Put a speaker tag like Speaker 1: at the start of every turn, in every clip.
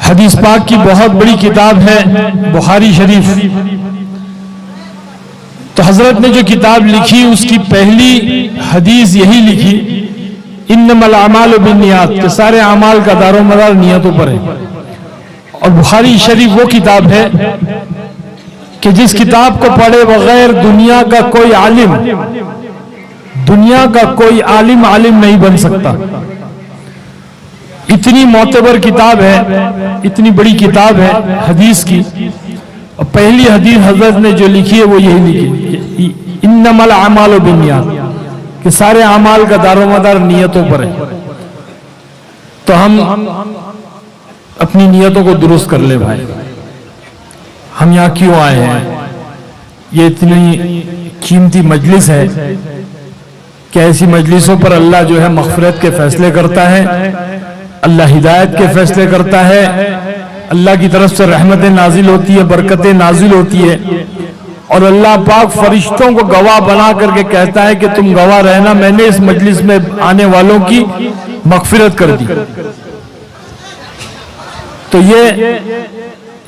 Speaker 1: हदीस पाक की बहुत बड़ी किताब है बुखारी शरीफ। तो हजरत ने जो किताब लिखी उसकी पहली हदीस यही लिखी, इन्नमल अमालु बिन्नियात, के सारे अमाल का दारोमदार नियतों पर है। और बुखारी शरीफ वो किताब है कि जिस किताब को पढ़े बगैर दुनिया का कोई आलिम आलिम नहीं बन सकता। इतनी मोतबर किताब है, इतनी बड़ी किताब है हदीस की। और पहली हदीस हजरत ने जो लिखी है वो यही लिखी, इन्नमल अमालु बिन्नियात, कि सारे अमाल का दारोमदार नियतों पर है। तो हम अपनी नियतों को दुरुस्त कर ले भाई। हम यहाँ क्यों आए हैं? ये इतनी कीमती मजलिस है कि ऐसी मजलिसों पर अल्लाह जो है मग़फ़िरत के फैसले करता है, अल्लाह हिदायत के फैसले करता है, अल्लाह की तरफ से रहमतें नाजिल होती है, बरकतें नाजिल होती है। और अल्लाह पाक फरिश्तों को गवाह बना करके कहता है कि तुम गवाह रहना, मैंने इस मजलिस में आने वालों की मग़फ़िरत कर दी। तो ये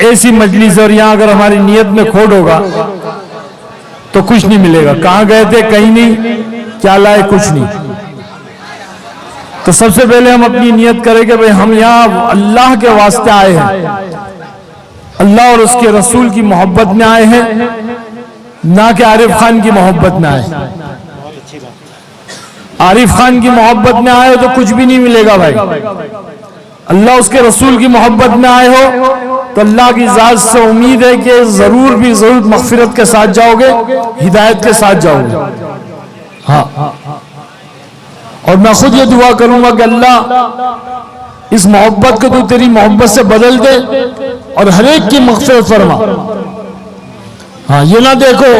Speaker 1: ऐसी मजलिस, और यहां अगर हमारी नीयत में खोट होगा तो कुछ नहीं मिलेगा। कहां गए थे? कहीं नहीं। क्या लाए? कुछ नहीं। तो सबसे पहले हम अपनी नियत करें कि भाई हम यहाँ अल्लाह के वास्ते आए हैं, अल्लाह और उसके रसूल की मोहब्बत में आए हैं, ना कि आरिफ खान की मोहब्बत में आए। आरिफ खान की मोहब्बत में आए तो कुछ भी नहीं मिलेगा भाई। अल्लाह उसके रसूल की मोहब्बत में आए हो तो अल्लाह की ज़ात से उम्मीद है कि जरूर भी जरूर मग़फ़िरत के साथ जाओगे, हिदायत के साथ जाओगे। हाँ, और मैं खुद ये दुआ करूंगा कि अल्लाह इस मोहब्बत को तू तेरी मोहब्बत से बदल दे और हर एक की मग़फ़िरत फरमा। हाँ, ये ना देखो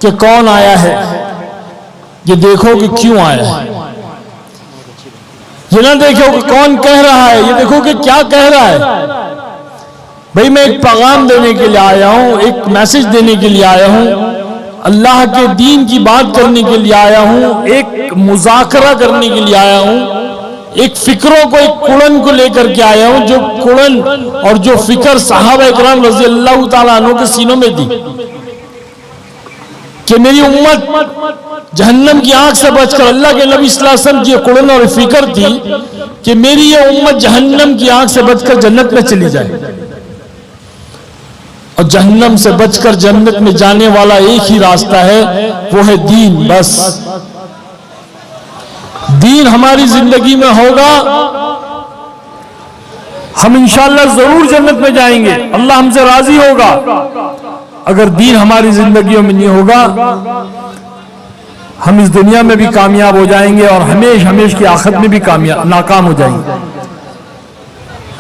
Speaker 1: कि कौन आया है, ये देखो कि क्यों आया है। ये ना देखो कि कौन कह रहा है, ये देखो कि क्या कह रहा है। भाई मैं एक पैगाम देने के लिए आया हूं, एक मैसेज देने के लिए आया हूं, अल्लाह के दीन की बात करने के लिए आया हूं, एक मुज़ाकरा करने के लिए आया हूं, एक फिक्रों को, एक कुड़न को लेकर के आया हूं, जो कुड़न और जो फिक्र सहाबा इकराम रज़ी अल्लाह ताला अन्हु के सीनों में थी कि मेरी उम्मत जहन्नम की आंख से बचकर, अल्लाह के नबी सल्लल्लाहु अलैहि वसल्लम की कुड़न और फिक्र थी कि मेरी ये उम्मत जहन्नम की आंख से बचकर जन्नत में चली जाए। और जहन्नम से बचकर जन्नत में जाने वाला एक ही रास्ता है, वो है दीन। बस दीन हमारी जिंदगी में होगा, हम इंशाअल्लाह जरूर जन्नत में जाएंगे, अल्लाह हमसे राजी होगा। अगर दीन हमारी जिंदगियों में नहीं होगा, हम इस दुनिया में भी कामयाब हो जाएंगे और हमेश हमेश की आखिरत में भी नाकाम हो जाएंगे।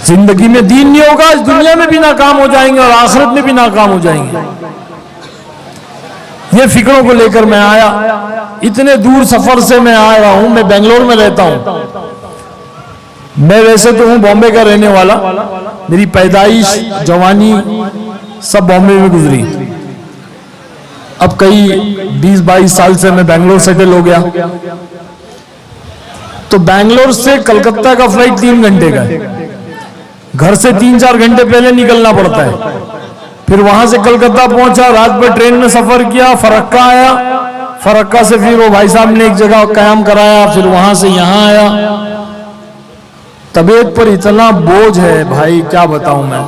Speaker 1: जिंदगी में दीन नहीं होगा, इस दुनिया में भी नाकाम हो जाएंगे और आखिरत में भी नाकाम हो जाएंगे। ये फिक्रों को लेकर मैं आया, इतने दूर सफर से मैं आ रहा हूं। मैं बेंगलोर में रहता हूं। मैं वैसे तो हूं बॉम्बे का रहने वाला, मेरी पैदाइश जवानी सब बॉम्बे में गुजरी। अब कई 20-22 साल से मैं बेंगलोर सेटल हो गया। तो बेंगलोर से कलकत्ता का फ्लाइट 3 घंटे का है। घर से 3-4 घंटे पहले निकलना पड़ता है। फिर वहां से कलकत्ता पहुंचा, रात भर ट्रेन में सफर किया, फरक्का आया, फरक्का से फिर वो भाई साहब ने एक जगह कयाम कराया, फिर वहां से यहां आया। तबीयत पर इतना बोझ है भाई, क्या बताऊं मैं।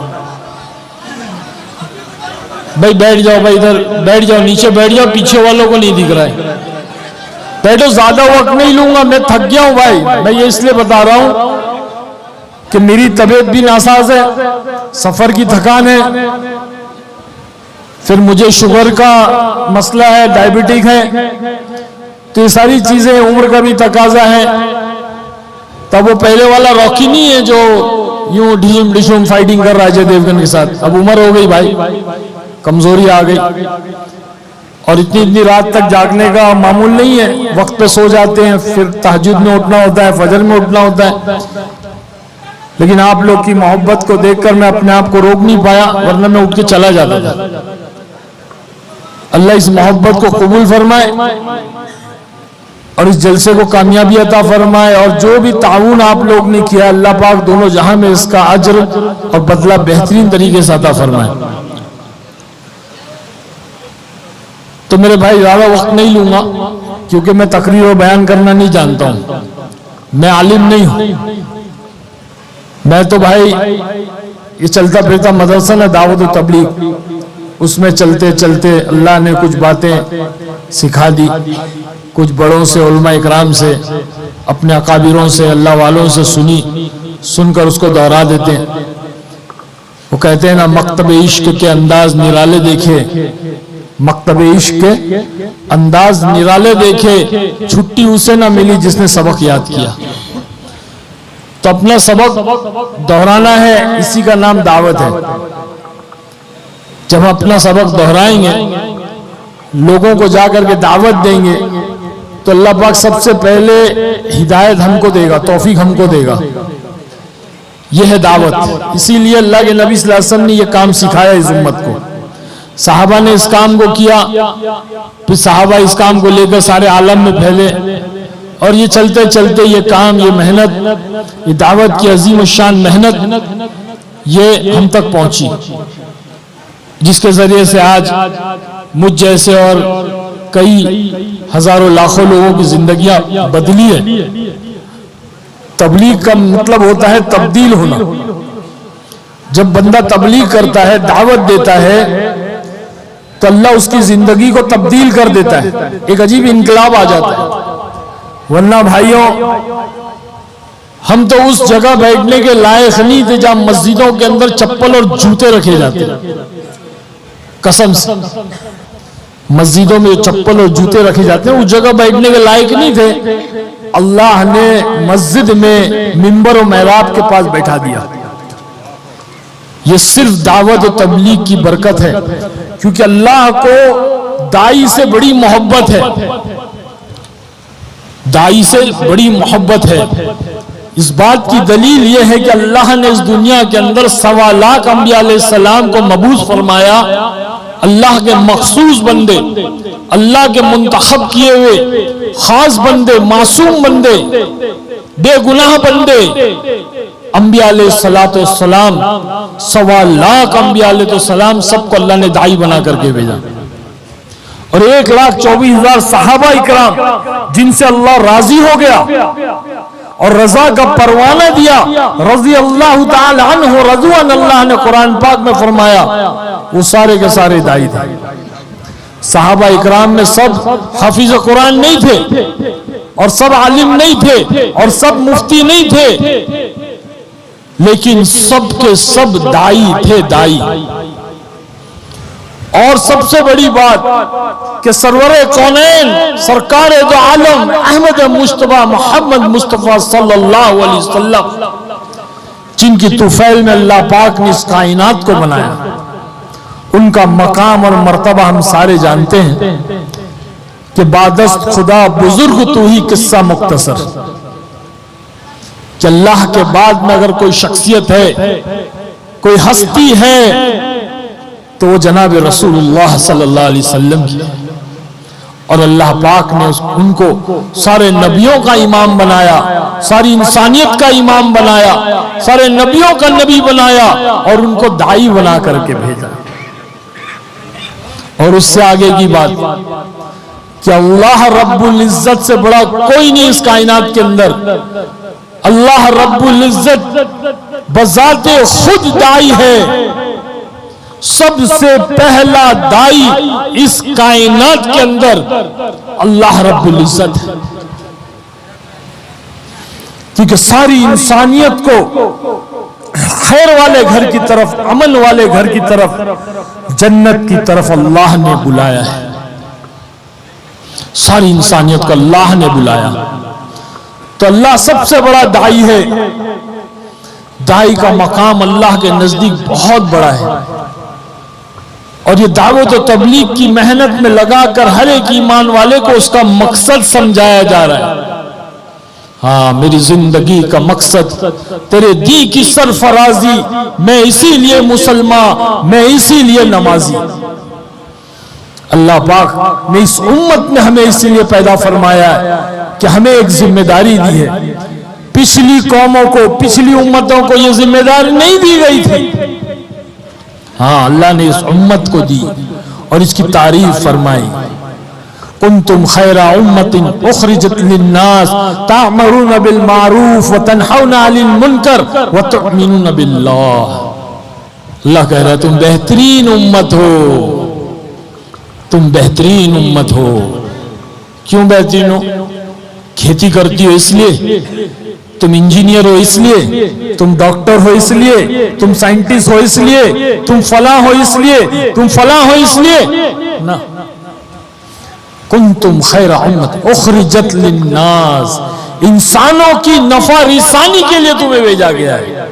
Speaker 1: भाई बैठ जाओ, भाई इधर बैठ जाओ, नीचे बैठ जाओ, पीछे वालों को नहीं दिख रहा है, बैठो, ज्यादा वक्त नहीं लूंगा, मैं थक गया हूं भाई। मैं ये इसलिए बता रहा हूं कि मेरी तबीयत भी नासाज है, सफर की थकान है, फिर मुझे शुगर का मसला है, डायबिटिक है, तो ये सारी चीजें, उम्र का भी तकाजा है। तब वो पहले वाला रॉकी नहीं है जो यूं ढीम डिशूम फाइटिंग कर रहा है अजय देवगन के साथ। अब उम्र हो गई भाई, कमजोरी आ गई, और इतनी रात तक जागने का मामूल नहीं है। वक्त पे सो जाते हैं, फिर तहज्जुद में उठना होता है, फजर में उठना होता है। लेकिन आप लोग की मोहब्बत को देखकर मैं अपने आप को रोक नहीं पाया, वरना मैं उठ के चला जाता था। अल्लाह इस मोहब्बत को कबूल फरमाए और इस जलसे को कामयाबी अता फरमाए, और जो भी ताउन आप लोग ने किया अल्लाह पाक दोनों जहां में इसका अज्र और बदला बेहतरीन तरीके से अता फरमाए। तो मेरे भाई ज़्यादा वक्त नहीं लूंगा क्योंकि मैं तकरीर और बयान करना नहीं जानता हूं, मैं आलिम नहीं हूं। मैं तो भाई ये चलता फिरता मदरसा ना दावत और तबलीग, उसमें चलते चलते अल्लाह ने कुछ बातें सिखा दी, कुछ बड़ों से उलमा इकराम से अपने अकाबिरों से अल्लाह वालों से सुनकर उसको दोहरा देते हैं। वो कहते हैं ना, मकतब इश्क के अंदाज निराले देखे, मकतब इश्क के अंदाज निराले देखे, छुट्टी उसे ना मिली जिसने सबक याद किया। तो अपना सबक दोहराना है, इसी का नाम दावत है। जब अपना सबक दोहराएंगे, लोगों को जाकर के दावत देंगे, तो अल्लाह पाक सबसे पहले हिदायत हमको देगा, तौफीक हमको देगा। यह है दावत। इसीलिए अल्लाह के नबी सल्लल्लाहु अलैहि वसल्लम ने यह काम सिखाया इस उम्मत को। सहाबा ने इस काम को किया, फिर सहाबा इस काम को लेकर सारे आलम में फैले, और ये चलते चलते ये काम, ये मेहनत, ये दावत की अजीम शान मेहनत ये हम तक पहुंची, जिसके जरिए से आज मुझ जैसे और कई हजारों लाखों लोगों की जिंदगियां बदली है। तबलीग का मतलब होता है तब्दील होना। जब बंदा तबलीग करता है, दावत देता है, तो अल्लाह उसकी जिंदगी को तब्दील कर देता है, एक अजीब इनकलाब आ जाता है। वरना भाइयों, हम तो उस जगह बैठने के लायक नहीं थे जहां मस्जिदों के अंदर चप्पल और जूते रखे जाते, कसम से। मस्जिदों में चप्पल और जूते रखे जाते हैं, उस जगह बैठने के लायक नहीं थे। अल्लाह ने मस्जिद में मिंबर और महराब के पास बैठा दिया। ये सिर्फ दावत और तबलीग की बरकत है, क्योंकि अल्लाह को दाई से बड़ी मोहब्बत है, दाई से बड़ी मोहब्बत है। इस बात की दलील यह है कि अल्लाह ने इस दुनिया के अंदर 1.25 लाख अंबिया अलैहिस्सलाम को मबूस फरमाया। अल्लाह के मखसूस बंदे, अल्लाह के मुंतखब किए हुए खास बंदे, मासूम बंदे, बेगुनाह बंदे, अंबिया अलैहिस्सलाम, 1.25 लाख अंबिया अलैहिस्सलाम सबको अल्लाह ने दाई बना करके भेजा। और 1,24,000 सहाबा इकराम जिनसे अल्लाह राजी हो गया और रजा का परवाना दिया, रज़ी अल्लाह ताला अन्हु रज़ुअन, अल्लाह ने कुरान पाक में फरमाया, वो सारे के सारे दाई थे। सहाबा इकराम में सब हाफिज कुरान नहीं थे, और सब आलिम नहीं थे, और सब मुफ्ती नहीं थे, लेकिन सब के सब दाई थे, दाई। और सबसे बड़ी बात कि सरवरे कौनैन, सरकार दो आलम, अहमद मुस्तफा मोहम्मद मुस्तफा सल्लल्लाहु अलैहि वसल्लम, जिनकी तुफैल में अल्लाह पाक ने इस कायनात को बनाया, उनका मकाम और मर्तबा हम सारे जानते हैं कि बादस्त खुदा बुजुर्ग तू ही किस्सा मुख्तसर, कि अल्लाह के बाद में अगर कोई शख्सियत है, कोई हस्ती है, तो वो जनाब रसूलुल्लाह सल्लल्लाहु अलैहि वसल्लम की। और अल्लाह पाक ने उनको सारे नबियों का इमाम बनाया, सारी इंसानियत का इमाम बनाया, सारे नबियों का नबी बनाया, और उनको दाई बना करके भेजा। और उससे आगे की बात कि अल्लाह रब्बुल इज्जत से बड़ा कोई नहीं इस कायनात के अंदर। अल्लाह रब्बुल इज्जत बजाते खुद दाई है, सबसे पहला दाई इस कायनात के अंदर अल्लाह रब्बुल इज्जत है, क्योंकि सारी इंसानियत को खैर वाले घर की तरफ, अमन वाले घर की तरफ, जन्नत की तरफ अल्लाह ने बुलाया है। सारी इंसानियत को अल्लाह ने बुलाया, तो अल्लाह सबसे बड़ा दाई है। दाई का मकाम अल्लाह के नजदीक बहुत बड़ा है, और ये दावत और तबलीग की मेहनत में लगाकर हर एक ईमान वाले को उसका मकसद समझाया जा रहा है। हाँ, मेरी जिंदगी का मकसद तेरे दी की सरफराजी, मैं इसीलिए मुसलमान, मैं इसीलिए नमाजी। अल्लाह पाक ने इस उम्मत में हमें इसीलिए पैदा फरमाया है कि हमें एक जिम्मेदारी दी है। पिछली कौमों को, पिछली उम्मतों को यह जिम्मेदारी नहीं दी गई थी। हाँ, अल्लाह ने इस उम्मत को दी और इसकी तारीफ फरमाई। कुंतुम खैरा उम्मतिन उखरिजत लिन्नास तामरूना बिल मारूफ व तनहौना अनिल मुनकर व तुमिनूना बिल्लाह। अल्लाह कह रहा है तुम बेहतरीन उम्मत हो, तुम बेहतरीन उम्मत हो। क्यों बेहतरीन हो? खेती करती हो इसलिए, तुम इंजीनियर हो इसलिए, तुम डॉक्टर हो इसलिए, तुम साइंटिस्ट हो इसलिए, तुम फला हो इसलिए, तुम फला हो इसलिए ना। कुंतुम खैरा उम्मत उखरिजत लिन्नास, इंसानों की नफा रिसानी के लिए तुम्हें भेजा गया है।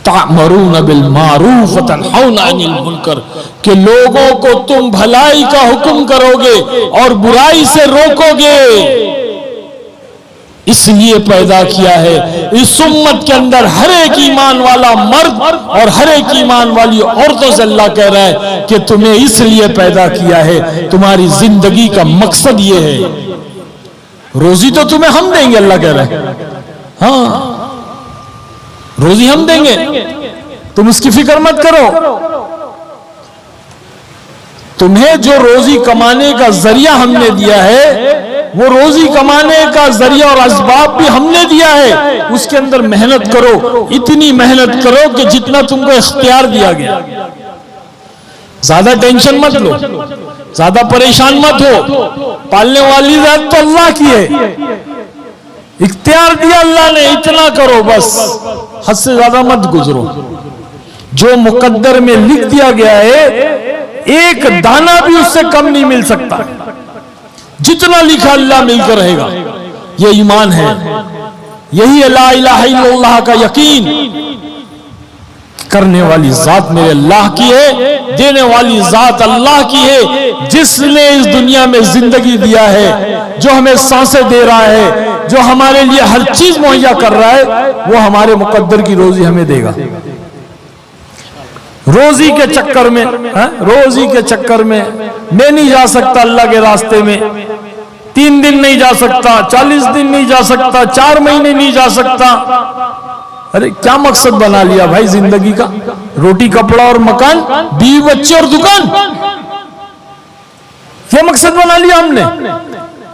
Speaker 1: तामरून बिल मारूफ व तनहौना अनिल मुनकर, कि लोगों को तुम भलाई का हुक्म करोगे और बुराई से रोकोगे। इसलिए पैदा किया है इस उम्मत के अंदर हर एक ईमान वाला मर्द और हर एक ईमान वाली औरतों से अल्लाह कह रहा है कि तुम्हें इसलिए पैदा किया है, तुम्हारी जिंदगी का मकसद ये है। रोजी तो तुम्हें हम देंगे, अल्लाह कह रहा है। हाँ, रोजी हम देंगे, तुम उसकी फिक्र मत करो। तुम्हें जो रोजी कमाने का जरिया हमने दिया है, वो रोजी कमाने का जरिया और असबाब भी हमने दिया है। उसके अंदर मेहनत करो, इतनी मेहनत करो कि जितना तुमको इख्तियार दिया गया। ज्यादा टेंशन मत लो, ज्यादा परेशान मत हो। पालने वाली जात तो अल्लाह की है, इख्तियार दिया अल्लाह ने, इतना करो बस, हद से ज्यादा मत गुजरो। जो मुकद्दर में लिख दिया गया है, एक दाना भी उससे कम नहीं मिल सकता। जितना लिखा अल्लाह मिलकर रहेगा। ये ईमान है, यही ला इलाहा इल्लल्लाह का यकीन। करने वाली जात मेरे अल्लाह की है, देने वाली जात अल्लाह की है। जिसने इस दुनिया में जिंदगी दिया है, जो हमें सांसें दे रहा है, जो हमारे लिए हर चीज मुहैया कर रहा है, वो हमारे मुकद्दर की रोजी हमें देगा। रोजी के चक्कर में, रोजी के चक्कर में मैं नहीं जा सकता अल्लाह के रास्ते में। 3 दिन नहीं जा सकता, 40 दिन नहीं जा सकता, 4 महीने नहीं जा सकता। अरे क्या मकसद बना लिया भाई जिंदगी का? रोटी कपड़ा और मकान, बीवी बच्चे और दुकान, ये मकसद बना लिया हमने।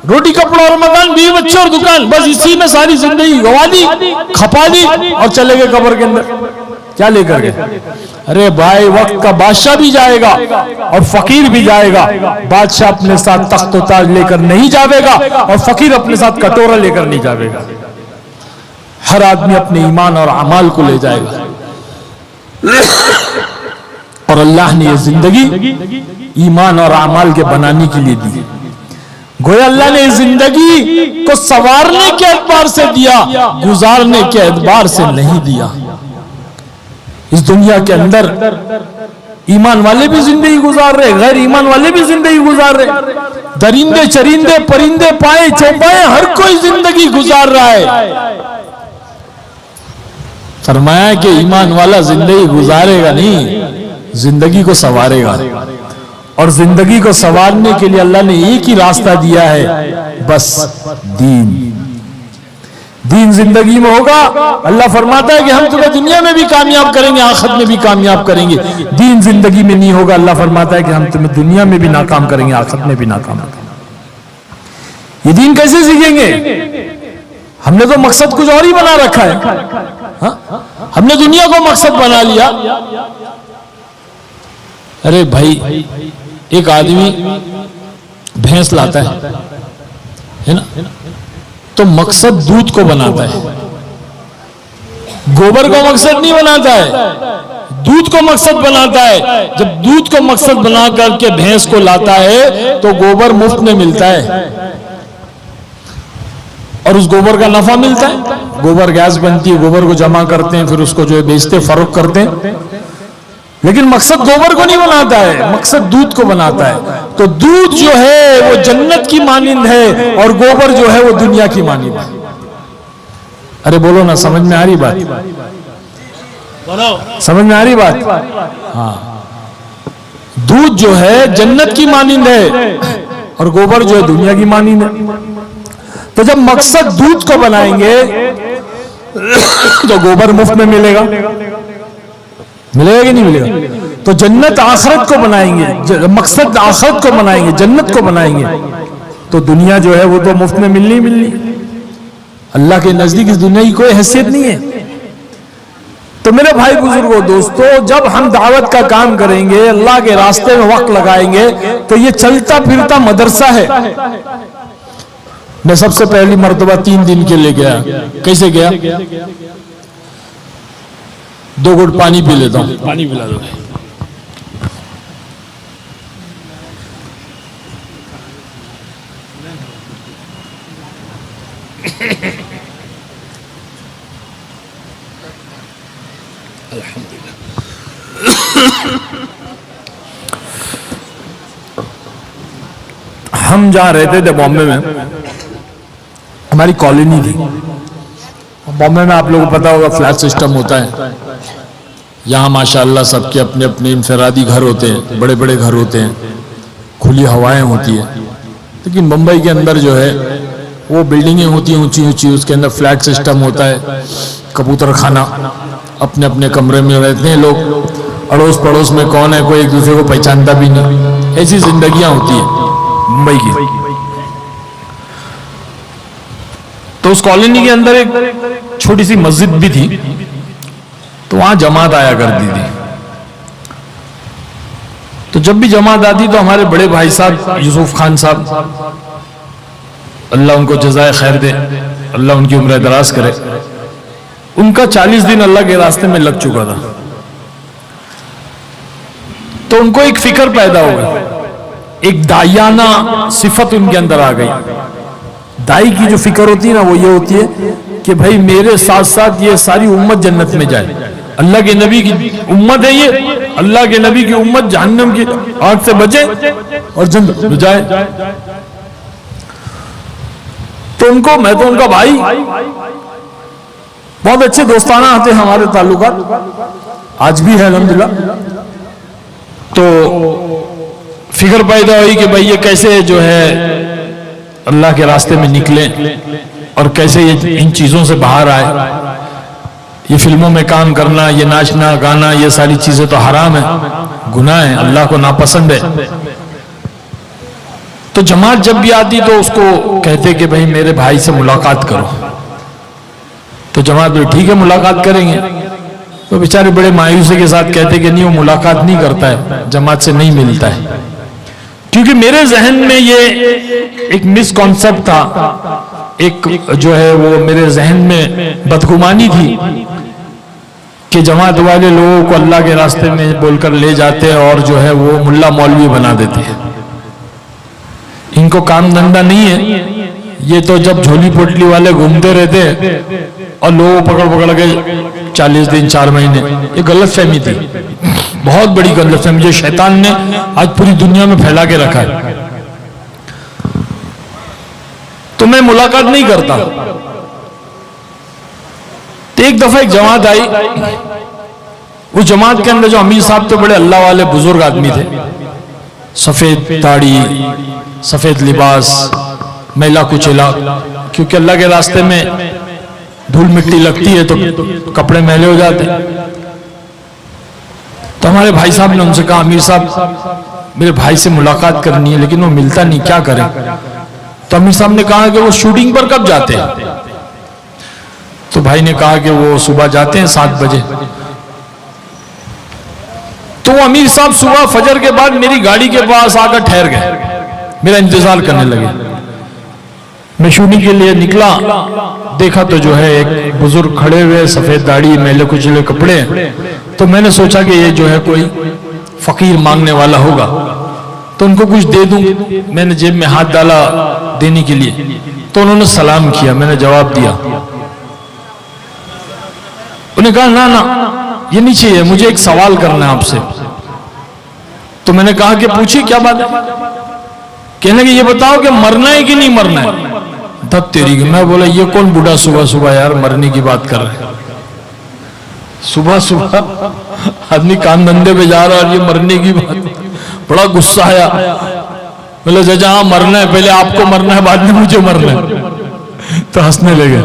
Speaker 1: रोटी कपड़ा और मकान, बीवी बच्चे और दुकान, बस इसी में सारी जिंदगी गवा दी, खपा दी और चले गए कब्र के अंदर। क्या लेकर गए? अरे भाई, वक्त का बादशाह भी जाएगा और फकीर भी जाएगा। बादशाह अपने साथ तख्त ताज लेकर नहीं जाएगा और फकीर अपने साथ कटोरा लेकर नहीं जाएगा। हर आदमी अपने ईमान और अमाल को ले जाएगा। और अल्लाह ने यह जिंदगी ईमान और अमाल के बनाने के लिए दी। गोया अल्लाह ने जिंदगी को संवारने के एतबार से दिया, गुजारने के एतबार से नहीं दिया। इस दुनिया के अंदर ईमान वाले भी जिंदगी गुजार रहे, गैर ईमान वाले भी जिंदगी गुजार रहे। दरिंदे चरिंदे परिंदे पाए चौपाए हर कोई जिंदगी गुजार रहा है। फरमाया कि ईमान वाला जिंदगी गुजारेगा नहीं, जिंदगी को संवारेगा। और जिंदगी को संवारने के लिए अल्लाह ने एक ही रास्ता दिया है, बस दीन। दीन जिंदगी में होगा, अल्लाह फरमाता है कि हम तुम्हें दुनिया में भी कामयाब करेंगे, आखिरत में भी कामयाब करेंगे। दीन जिंदगी में नहीं होगा, अल्लाह फरमाता है कि हम तुम्हें दुनिया में भी नाकाम करेंगे, आखिरत में भी नाकाम करेंगे। ये दीन कैसे सीखेंगे? हमने तो मकसद कुछ और ही बना रखा है। हा? हमने दुनिया को मकसद बना लिया। अरे भाई, एक आदमी भैंस लाता है ना, तो मकसद दूध को बनाता है, गोबर को मकसद नहीं बनाता है, दूध को मकसद बनाता है। जब दूध को मकसद बना करके भैंस को लाता है तो गोबर मुफ्त में मिलता है और उस गोबर का नफा मिलता है। गोबर गैस बनती है, गोबर को जमा करते हैं, फिर उसको जो है बेचते फरोख्त करते हैं। लेकिन मकसद गोबर को नहीं बनाता है, मकसद दूध को बनाता है। तो दूध जो है वो जन्नत की मानिंद है और गोबर जो है वो दुनिया की मानिंद है। अरे बोलो ना, समझ में आ रही बात? समझ में आ रही बात? हाँ, दूध जो है जन्नत की मानिंद है और गोबर जो है दुनिया की मानी है। तो जब मकसद दूध को बनाएंगे तो गोबर मुफ्त में मिलेगा, मिलेगा कि नहीं मिलेगा? तो जन्नत आखिरत को बनाएंगे, मकसद आखिरत को बनाएंगे, जन्नत को बनाएंगे, तो दुनिया जो है वो तो मुफ्त में मिलनी मिलनी। अल्लाह के नजदीक इस दुनिया की कोई हैसियत नहीं है। तो मेरे भाई बुजुर्गों, दोस्तों, जब हम दावत का काम करेंगे, अल्लाह के रास्ते में वक्त लगाएंगे, तो ये चलता फिरता मदरसा है। मैं सबसे पहली मर्तबा 3 दिन के लिए गया। कैसे गया? 2 घुट पानी पी लेता हूं, पानी पिला दो। हम जहां रहते थे बॉम्बे में, हमारी कॉलोनी थी। बॉम्बे में आप लोगों को पता होगा फ्लैट सिस्टम होता है। यहाँ माशाअल्लाह सबके अपने अपने इंफरादी घर होते हैं, बड़े बड़े घर होते हैं, खुली हवाएं होती है। लेकिन मुंबई के अंदर जो है वो बिल्डिंगें होती हैं ऊंची ऊंची, उसके अंदर फ्लैट सिस्टम होता है, कबूतर खाना, अपने अपने कमरे में रहते हैं लोग, अड़ोस पड़ोस में कौन है कोई एक दूसरे को पहचानता भी नहीं। ऐसी जिंदगियां होती है मुंबई की। तो उस कॉलोनी के अंदर एक छोटी सी मस्जिद भी थी, तो वहां जमात आया करती थी। तो जब भी जमात आती तो हमारे बड़े भाई साहब यूसुफ खान साहब, अल्लाह उनको जज़ाए खैर दे, अल्लाह उनकी उम्र दराज करे, उनका 40 दिन अल्लाह के रास्ते में लग चुका था। तो उनको एक फिक्र पैदा हो गई, एक दायाना सिफत उनके अंदर आ गई। दाई की जो फिक्र होती है ना, वो ये होती है कि भाई मेरे साथ साथ ये सारी उम्मत जन्नत में जाए। अल्लाह के नबी की उम्मत है ये, अल्लाह के नबी की उम्मत जहन्नम की आग से बचे और जन्नत में जाए। तो उनको, मैं तो उनका भाई, बहुत अच्छे दोस्ताना आते हैं हमारे ताल्लुकात, आज भी है अल्हम्दुलिल्लाह। तो फिक्र पैदा हुई कि भाई ये कैसे जो है अल्लाह के रास्ते में निकले और कैसे ये इन चीजों से बाहर आए। ये फिल्मों में काम करना, ये नाचना गाना, ये सारी चीजें तो हराम है, गुनाह है, अल्लाह को नापसंद है। तो जमात जब भी आती तो उसको कहते कि भाई मेरे भाई से मुलाकात करो। तो जमात भी ठीक है मुलाकात करेंगे। तो बेचारे बड़े मायूसी के साथ कहते कि नहीं वो मुलाकात नहीं करता है, जमात से नहीं मिलता है। क्योंकि मेरे जहन में ये एक मिसकॉन्सेप्ट था, एक जो है वो मेरे जहन में बदगुमानी थी कि जमात वाले लोगों को अल्लाह के रास्ते में बोलकर ले जाते हैं और जो है वो मुल्ला मौलवी बना देते हैं। इनको काम धंधा नहीं है, ये तो जब झोली पोटली वाले घूमते रहते हैं और लोगों पकड़ पकड़ के 40 दिन 4 महीने। ये गलत फहमी थी, बहुत बड़ी गलत फहमी जो शैतान ने आज पूरी दुनिया में फैला के रखा है। तो मैं मुलाकात नहीं करता। तो एक दफा एक जमात आई, उस जमात के अंदर जो अमीर साहब थे बड़े अल्लाह वाले बुजुर्ग आदमी थे, सफेद दाढ़ी, सफेद लिबास, मैला कुचेला, क्योंकि अल्लाह के रास्ते में धूल मिट्टी लगती है तो कपड़े मैले हो जाते। तो हमारे भाई साहब ने उनसे कहा, अमीर साहब मेरे भाई से मुलाकात करनी है लेकिन वो मिलता नहीं, क्या करें? तो अमीर साहब ने कहा कि वो शूटिंग पर कब जाते हैं? तो भाई ने कहा कि वो सुबह जाते हैं 7 बजे। तो वो अमीर साहब सुबह फजर के बाद मेरी गाड़ी के पास आकर ठहर गए, मेरा इंतजार करने लगे। मैं शूटिंग के लिए निकला, देखा तो जो है एक बुजुर्ग खड़े हुए, सफेद दाढ़ी, मैले कुचले कपड़े। तो मैंने सोचा कि ये जो है कोई फकीर मांगने वाला होगा तो उनको कुछ दे दूं। मैंने जेब में हाथ डाला देने के लिए, तो उन्होंने सलाम किया, मैंने जवाब दिया। उन्होंने कहा ना ना ये नहीं चाहिए, मुझे एक सवाल करना है आपसे। तो मैंने कहा कि पूछिए क्या बात है? कहने कि ये बताओ कि मरना है कि नहीं मरना है? तब तेरी की मैं बोला ये कौन बूढ़ा सुबह सुबह यार मरने की बात कर रहा है? सुबह सुबह आदमी काम धंधे पे जा रहा है और ये मरने की बात। बड़ा गुस्सा आया। बोले चाचा हाँ मरना है, पहले आपको मरना है, बाद में मुझे मरना है। तो हंसने लगे।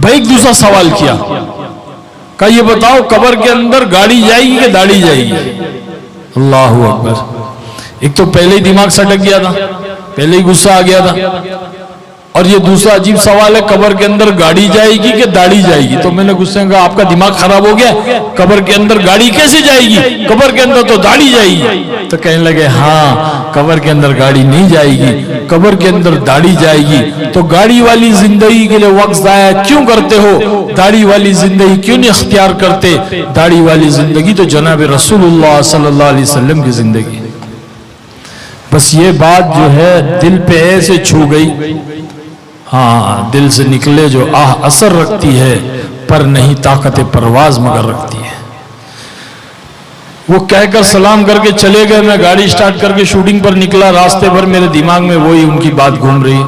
Speaker 1: भाई एक दूसरा सवाल किया, कहा ये बताओ कब्र के अंदर गाड़ी जाएगी कि दाढ़ी जाएगी? अल्लाहू अकबर। एक तो पहले ही दिमाग सटक गया था, पहले ही गुस्सा आ गया था, और ये दूसरा अजीब सवाल है, कब्र के अंदर गाड़ी जाएगी कि दाढ़ी जाएगी? तो मैंने गुस्से में कहा आपका दिमाग खराब हो गया, कब्र के अंदर गाड़ी कैसे जाएगी, कब्र के अंदर तो दाढ़ी जाएगी। तो कहने लगे हाँ कब्र के अंदर गाड़ी नहीं जाएगी, कब्र के अंदर दाढ़ी जाएगी। तो गाड़ी वाली जिंदगी के लिए वक्त जाया क्यों करते हो, दाढ़ी वाली जिंदगी क्यों नहीं अख्तियार करते? दाढ़ी वाली जिंदगी तो जनाब रसूलुल्लाह सल्लल्लाहु अलैहि वसल्लम की जिंदगी। बस ये बात जो है दिल पे ऐसे छू गई, हाँ दिल से निकले जो आह असर रखती है, पर नहीं ताकत परवाज मगर रखती है। वो कहकर सलाम करके चले गए। मैं गाड़ी स्टार्ट करके शूटिंग पर निकला, रास्ते भर मेरे दिमाग में वही उनकी बात घूम रही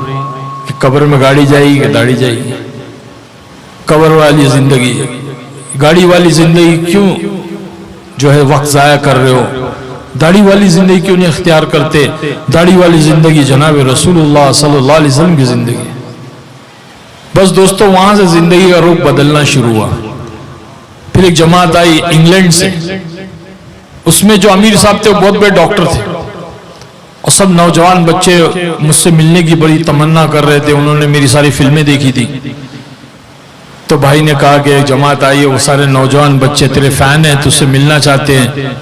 Speaker 1: कि कब्र में गाड़ी जाएगी कि दाढ़ी जाएगी। कब्र वाली जिंदगी, गाड़ी वाली जिंदगी क्यों जो है वक्त जाया कर रहे हो, दाढ़ी वाली जिंदगी क्यों नहीं अख्तियार करते? दाढ़ी वाली जिंदगी जनाब रसूलुल्लाह सल्लल्लाहु अलैहि वसल्लम की जिंदगी। बस दोस्तों वहां से जिंदगी का रुख बदलना शुरू हुआ। फिर एक जमात आई इंग्लैंड से, उसमें जो अमीर साहब थे वो बहुत बड़े डॉक्टर थे, और सब नौजवान बच्चे मुझसे मिलने की बड़ी तमन्ना कर रहे थे। उन्होंने मेरी सारी फिल्में देखी थी। तो भाई ने कहा कि एक जमात आई है, वो सारे नौजवान बच्चे तेरे फैन हैं, तुझसे मिलना चाहते हैं।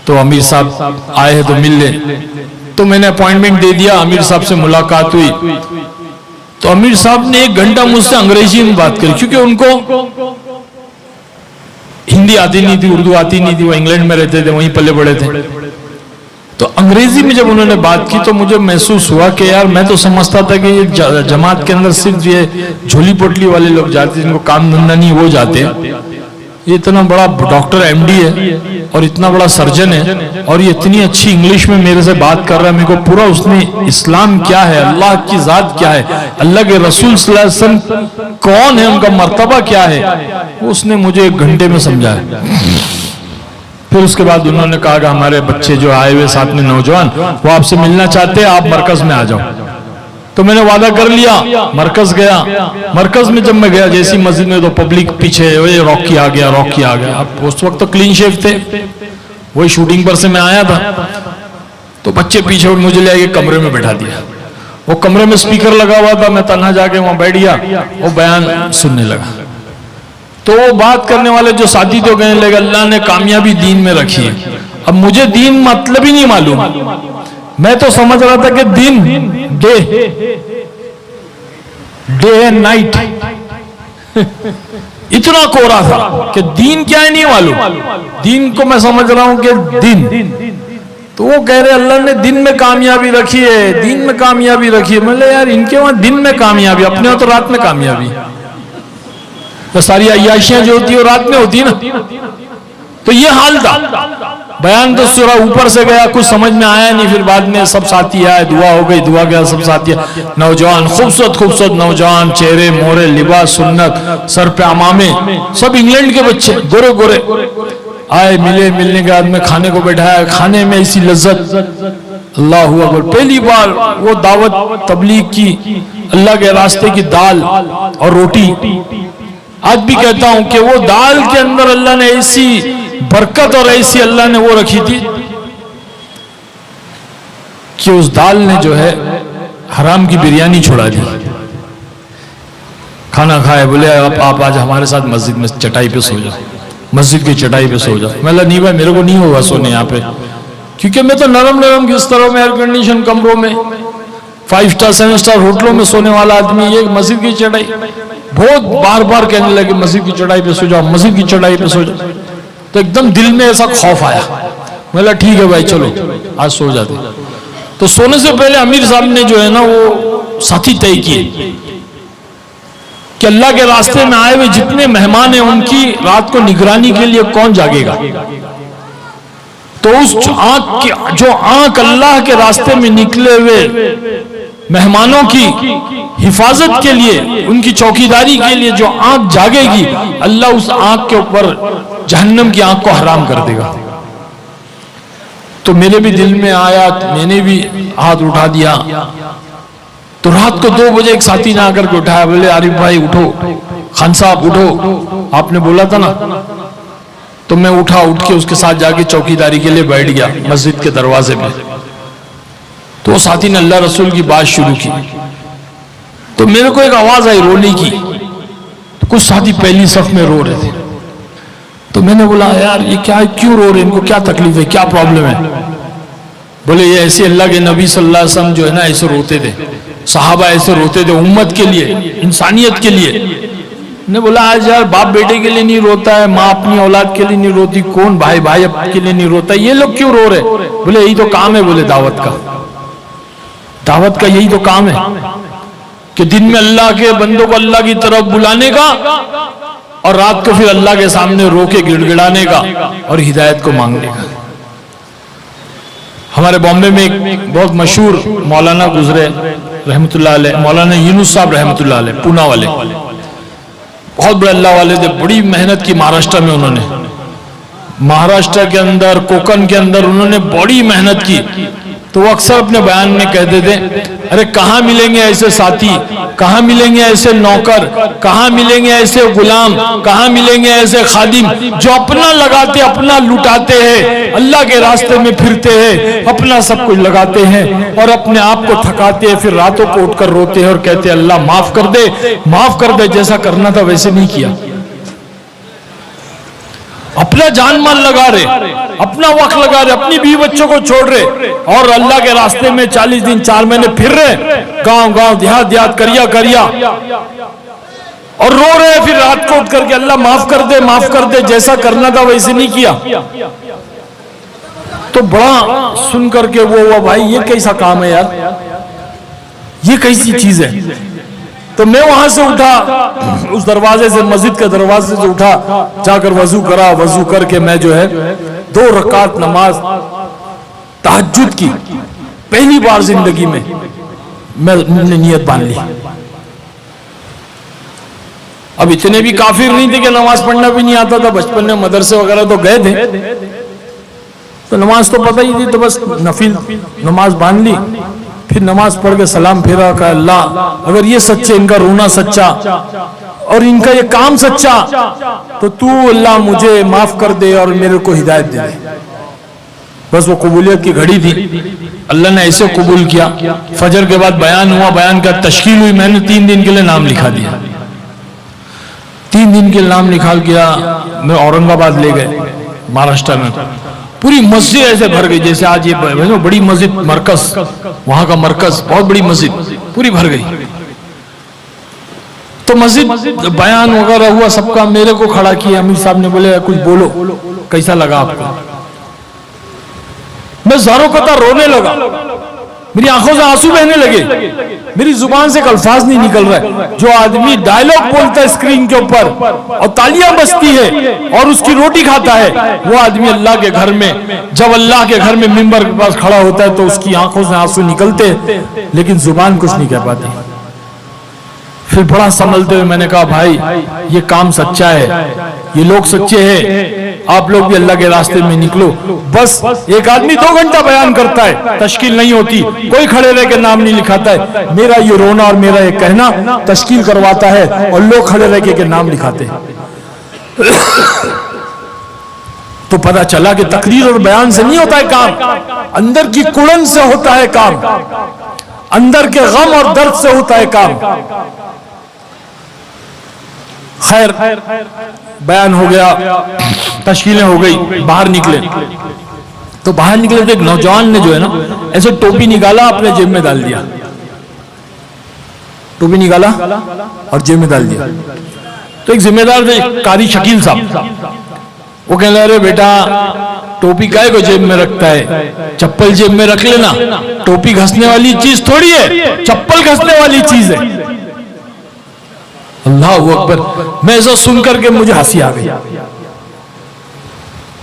Speaker 1: तो अमीर साहब आए हैं तो मिल ले। तो मैंने अपॉइंटमेंट दे दिया, अमीर साहब से मुलाकात हुई। तो अमीर साहब ने 1 घंटा मुझसे अंग्रेजी में बात करी, क्योंकि उनको हिंदी आती नहीं थी, उर्दू आती नहीं थी, वो इंग्लैंड में रहते थे, वहीं पले बड़े थे। तो अंग्रेजी में जब उन्होंने बात की तो मुझे महसूस हुआ कि यार मैं तो समझता था कि ये जमात के अंदर सिर्फ ये झोली पोटली वाले लोग जाते हैं, जिनको काम धंधा नहीं वो जाते हैं। ये इतना बड़ा डॉक्टर एमडी है और इतना बड़ा सर्जन है, और ये इतनी अच्छी इंग्लिश में मेरे से बात कर रहा है। मेरे को पूरा उसने इस्लाम क्या है, अल्लाह की जात क्या है, अल्लाह के रसूल सल्लल्लाहु अलैहि वसल्लम कौन है, उनका मर्तबा क्या है, वो उसने मुझे 1 घंटे में समझाया। फिर उसके बाद उन्होंने कहा कि हमारे बच्चे जो आए हुए साथ में नौजवान, वो आपसे मिलना चाहते हैं, आप मरकज में आ जाओ। तो मैंने वादा कर लिया, मरकज गया। मरकज में जब मैं गया, जैसी मस्जिद में, तो पब्लिक पीछे रॉकी आ गया, रॉकी आ गया। अब उस वक्त तो क्लीन शेव थे, वही शूटिंग पर से मैं आया था। तो बच्चे पीछे और मुझे ले आके कमरे में बैठा दिया। वो कमरे में स्पीकर लगा हुआ था, मैं तन्हा जाके वहां बैठ गया, वो बयान सुनने लगा। तो वो बात करने वाले जो साथी तो कहने लगे अल्लाह ने कामयाबी दीन में रखी है। अब मुझे दीन मतलब ही नहीं मालूम, मैं तो समझ रहा था कि दिन डे एंड नाइट इतना कोरा था कि दीन क्या है नहीं मालूम। दीन को मैं समझ रहा हूं कि दिन, तो वो कह रहे अल्लाह ने दिन में कामयाबी रखी है, दिन में कामयाबी रखी है। मतलब यार इनके वहां दिन में कामयाबी, अपने वहां तो रात में कामयाबी। तो सारी अय्याशियां जो होती है वो रात में होती है ना। तो ये हाल था। बयान तो सूरा ऊपर से गया, कुछ समझ में आया नहीं। फिर बाद में सब साथी आए, दुआ हो गई, दुआ गया, सब साथी नौजवान, खूबसूरत खूबसूरत नौजवान, चेहरे मोहरे, लिबास सुन्नत, सर पे अमामे, सब इंग्लैंड के बच्चे गोरे गोरे आए, मिले। मिलने के बाद में खाने को बैठाया, खाने में ऐसी लज्जत, अल्लाहू अकबर। पहली बार वो दावत तबलीग की, अल्लाह के रास्ते की दाल और रोटी। आज भी कहता हूं कि वो दाल के अंदर अल्लाह ने ऐसी बरकत और ऐसी अल्लाह ने वो रखी थी कि उस दाल ने जो है हराम की बिरयानी छुड़ा दी। खाना खाए, बोले आप आज हमारे साथ मस्जिद में चटाई पे सो जाओ, मस्जिद की चटाई पे सो जाओ। मैं नहीं भाई, मेरे को नहीं होगा सोने यहाँ पे, क्योंकि मैं तो नरम नरम बिस्तरों में, एयर कंडीशन कमरों में, 5 स्टार 7 स्टार होटलों में सोने वाला आदमी, ये मस्जिद की चटाई। बहुत बार बार कहने लगे मस्जिद की चटाई पे सो जाओ, मस्जिद की चटाई पे सो जाओ। तो एकदम दिल में ऐसा खौफ आया। बोला ठीक है भाई चलो आज सो जाते। तो सोने से पहले अमीर साहब ने जो है ना वो साथी तय किए कि अल्लाह के रास्ते में आए हुए जितने मेहमान हैं उनकी रात को निगरानी के लिए कौन जागेगा। तो उस जो आंख अल्लाह के रास्ते में निकले हुए मेहमानों की हिफाजत के लिए, उनकी चौकीदारी के लिए जो आंख जागेगी, अल्लाह उस आंख के ऊपर जहन्नम की आंख को हराम कर देगा। तो मेरे भी दिल में आया, मैंने भी हाथ उठा दिया। तो रात को 2 बजे एक साथी ने आकर के उठाया, बोले आरिफ भाई उठो, खान साहब उठो, आपने बोला था ना। तो मैं उठ के उसके साथ जाके चौकीदारी के लिए बैठ गया मस्जिद के दरवाजे पे। तो साथी ने अल्लाह रसूल की बात शुरू की, तो मेरे को एक आवाज आई रोने की। तो कुछ साथी पहली सफ में रो रहे थे। तो मैंने बोला यार ये क्या, क्यों रो रहे, इनको क्या तकलीफ है, क्या प्रॉब्लम है? बोले ये ऐसे अल्लाह के नबी सल्लल्लाहु अलैहि वसल्लम जो है ना ऐसे रोते थे, सहाबा ऐसे रोते थे उम्मत के लिए, इंसानियत के लिए। ने बोला आज यार बाप बेटे के लिए नहीं रोता है, माँ अपनी औलाद के लिए नहीं रोती, कौन भाई भाई के लिए नहीं रोता, ये लोग क्यों रो रहे? बोले यही तो काम है, बोले दावत का यही तो काम है कि दिन में अल्लाह के बंदों को अल्लाह की तरफ बुलाने का और रात को फिर अल्लाह के सामने रो के गिड़गिड़ाने का और हिदायत को मांगने का। हमारे बॉम्बे में एक बहुत मशहूर मौलाना गुजरे रहमतुल्लाह अलैह, मौलाना यूनुस साहब रहमतुल्लाह अलैह, पूना वाले, बहुत बड़े अल्लाह वाले थे। बड़ी मेहनत की महाराष्ट्र में उन्होंने, महाराष्ट्र के अंदर, कोकण के अंदर उन्होंने बड़ी मेहनत की। तो वो अक्सर अपने बयान में कहते थे, अरे कहाँ मिलेंगे ऐसे साथी, कहाँ मिलेंगे ऐसे नौकर, कहाँ मिलेंगे ऐसे गुलाम, कहाँ मिलेंगे ऐसे खादिम जो अपना लगाते, अपना लुटाते हैं, अल्लाह के रास्ते में फिरते हैं, अपना सब कुछ लगाते हैं और अपने आप को थकाते हैं, फिर रातों को उठकर रोते हैं और कहते हैं अल्लाह माफ कर दे, माफ कर दे, जैसा करना था वैसे नहीं किया। अपना जान माल लगा रहे, अपना वक्त लगा रहे, अपनी बीवी बच्चों को छोड़ रहे और अल्लाह के रास्ते में 40 दिन 4 महीने फिर रहे, गांव गांव देहात देहात करिया और रो रहे, फिर रात को उठ करके अल्लाह माफ कर दे, जैसा करना था वैसे नहीं किया। तो बड़ा सुन करके वो हुआ, भाई ये कैसा काम है यार, ये कैसी चीज है। तो मैं वहां से उठा, उस दरवाजे से, मस्जिद के दरवाजे से उठा, जाकर वजू करा, वजू करके मैं जो है 2 रकात नमाज तहज्जुद की, पहली बार जिंदगी में मैंने नियत बांध ली। अब इतने भी काफिर नहीं थे कि नमाज पढ़ना भी नहीं आता था, बचपन में मदरसे वगैरह तो गए थे, तो नमाज तो पता ही थी, तो बस नफिल नमाज बांध ली। फिर नमाज पढ़ के सलाम फेरा, कहा अल्लाह अगर ये सच्चे, इनका रोना सच्चा और इनका ये काम सच्चा, तो तू अल्लाह मुझे माफ कर दे और मेरे को हिदायत दे दे। बस वो कबूलियत की घड़ी थी, अल्लाह ने ऐसे कबूल किया। फजर के बाद बयान हुआ, बयान का तश्कील हुई, मैंने 3 दिन के लिए नाम लिखा दिया। 3 दिन के लिए नाम निकाल किया, मैं औरंगाबाद ले गए महाराष्ट्र में। पूरी मस्जिद ऐसे भर गई जैसे आज ये बड़ी मस्जिद, मरकज, वहां का मरकज, बहुत बड़ी मस्जिद पूरी भर गई। तो मस्जिद बयान वगैरह हुआ सबका, मेरे को खड़ा किया, अमीर साहब ने बोले कुछ बोलो, कैसा लगा आपको? मैं ज़ारो कता रोने लगा, मेरी आंखों से आंसू बहने लगे, मेरी जुबान से अल्फाज नहीं निकल रहा। जो आदमी डायलॉग बोलता है स्क्रीन के ऊपर और तालियां बजती है और उसकी रोटी खाता है, वो आदमी अल्लाह के घर में, जब अल्लाह के घर में मिंबर के पास खड़ा होता है तो उसकी आंखों से आंसू निकलते हैं, लेकिन जुबान कुछ नहीं कह पाती। फिर बड़ा संभलते हुए मैंने कहा भाई ये काम सच्चा है, ये लोग सच्चे हैं, आप लोग भी अल्लाह के रास्ते में निकलो। बस एक आदमी 2 घंटा बयान करता है, तश्कील नहीं होती, कोई खड़े रह के नाम नहीं लिखाता है। मेरा ये रोना और मेरा ये कहना तश्कील करवाता है और लोग खड़े रह के नाम लिखाते हैं। तो पता चला कि तकरीर और बयान से नहीं होता है काम, अंदर की कुड़न से होता है काम, अंदर के गम और दर्द से होता है काम। खैर बयान हो गया, तश्कीलें हो गई, बाहर निकले। तो बाहर निकले तो एक नौजवान ने जो है ना ऐसे टोपी निकाला, अपने जेब में डाल दिया, टोपी निकाला और जेब में डाल दिया। तो एक जिम्मेदार थे कारी शकील साहब, वो कह रहे अरे बेटा टोपी काहे को जेब में रखता है, चप्पल जेब में रख लेना, टोपी घसने वाली चीज थोड़ी है, चप्पल घसने वाली चीज है। अल्लाह अकबर। मैं ऐसा सुन करके मुझे हंसी आ गई।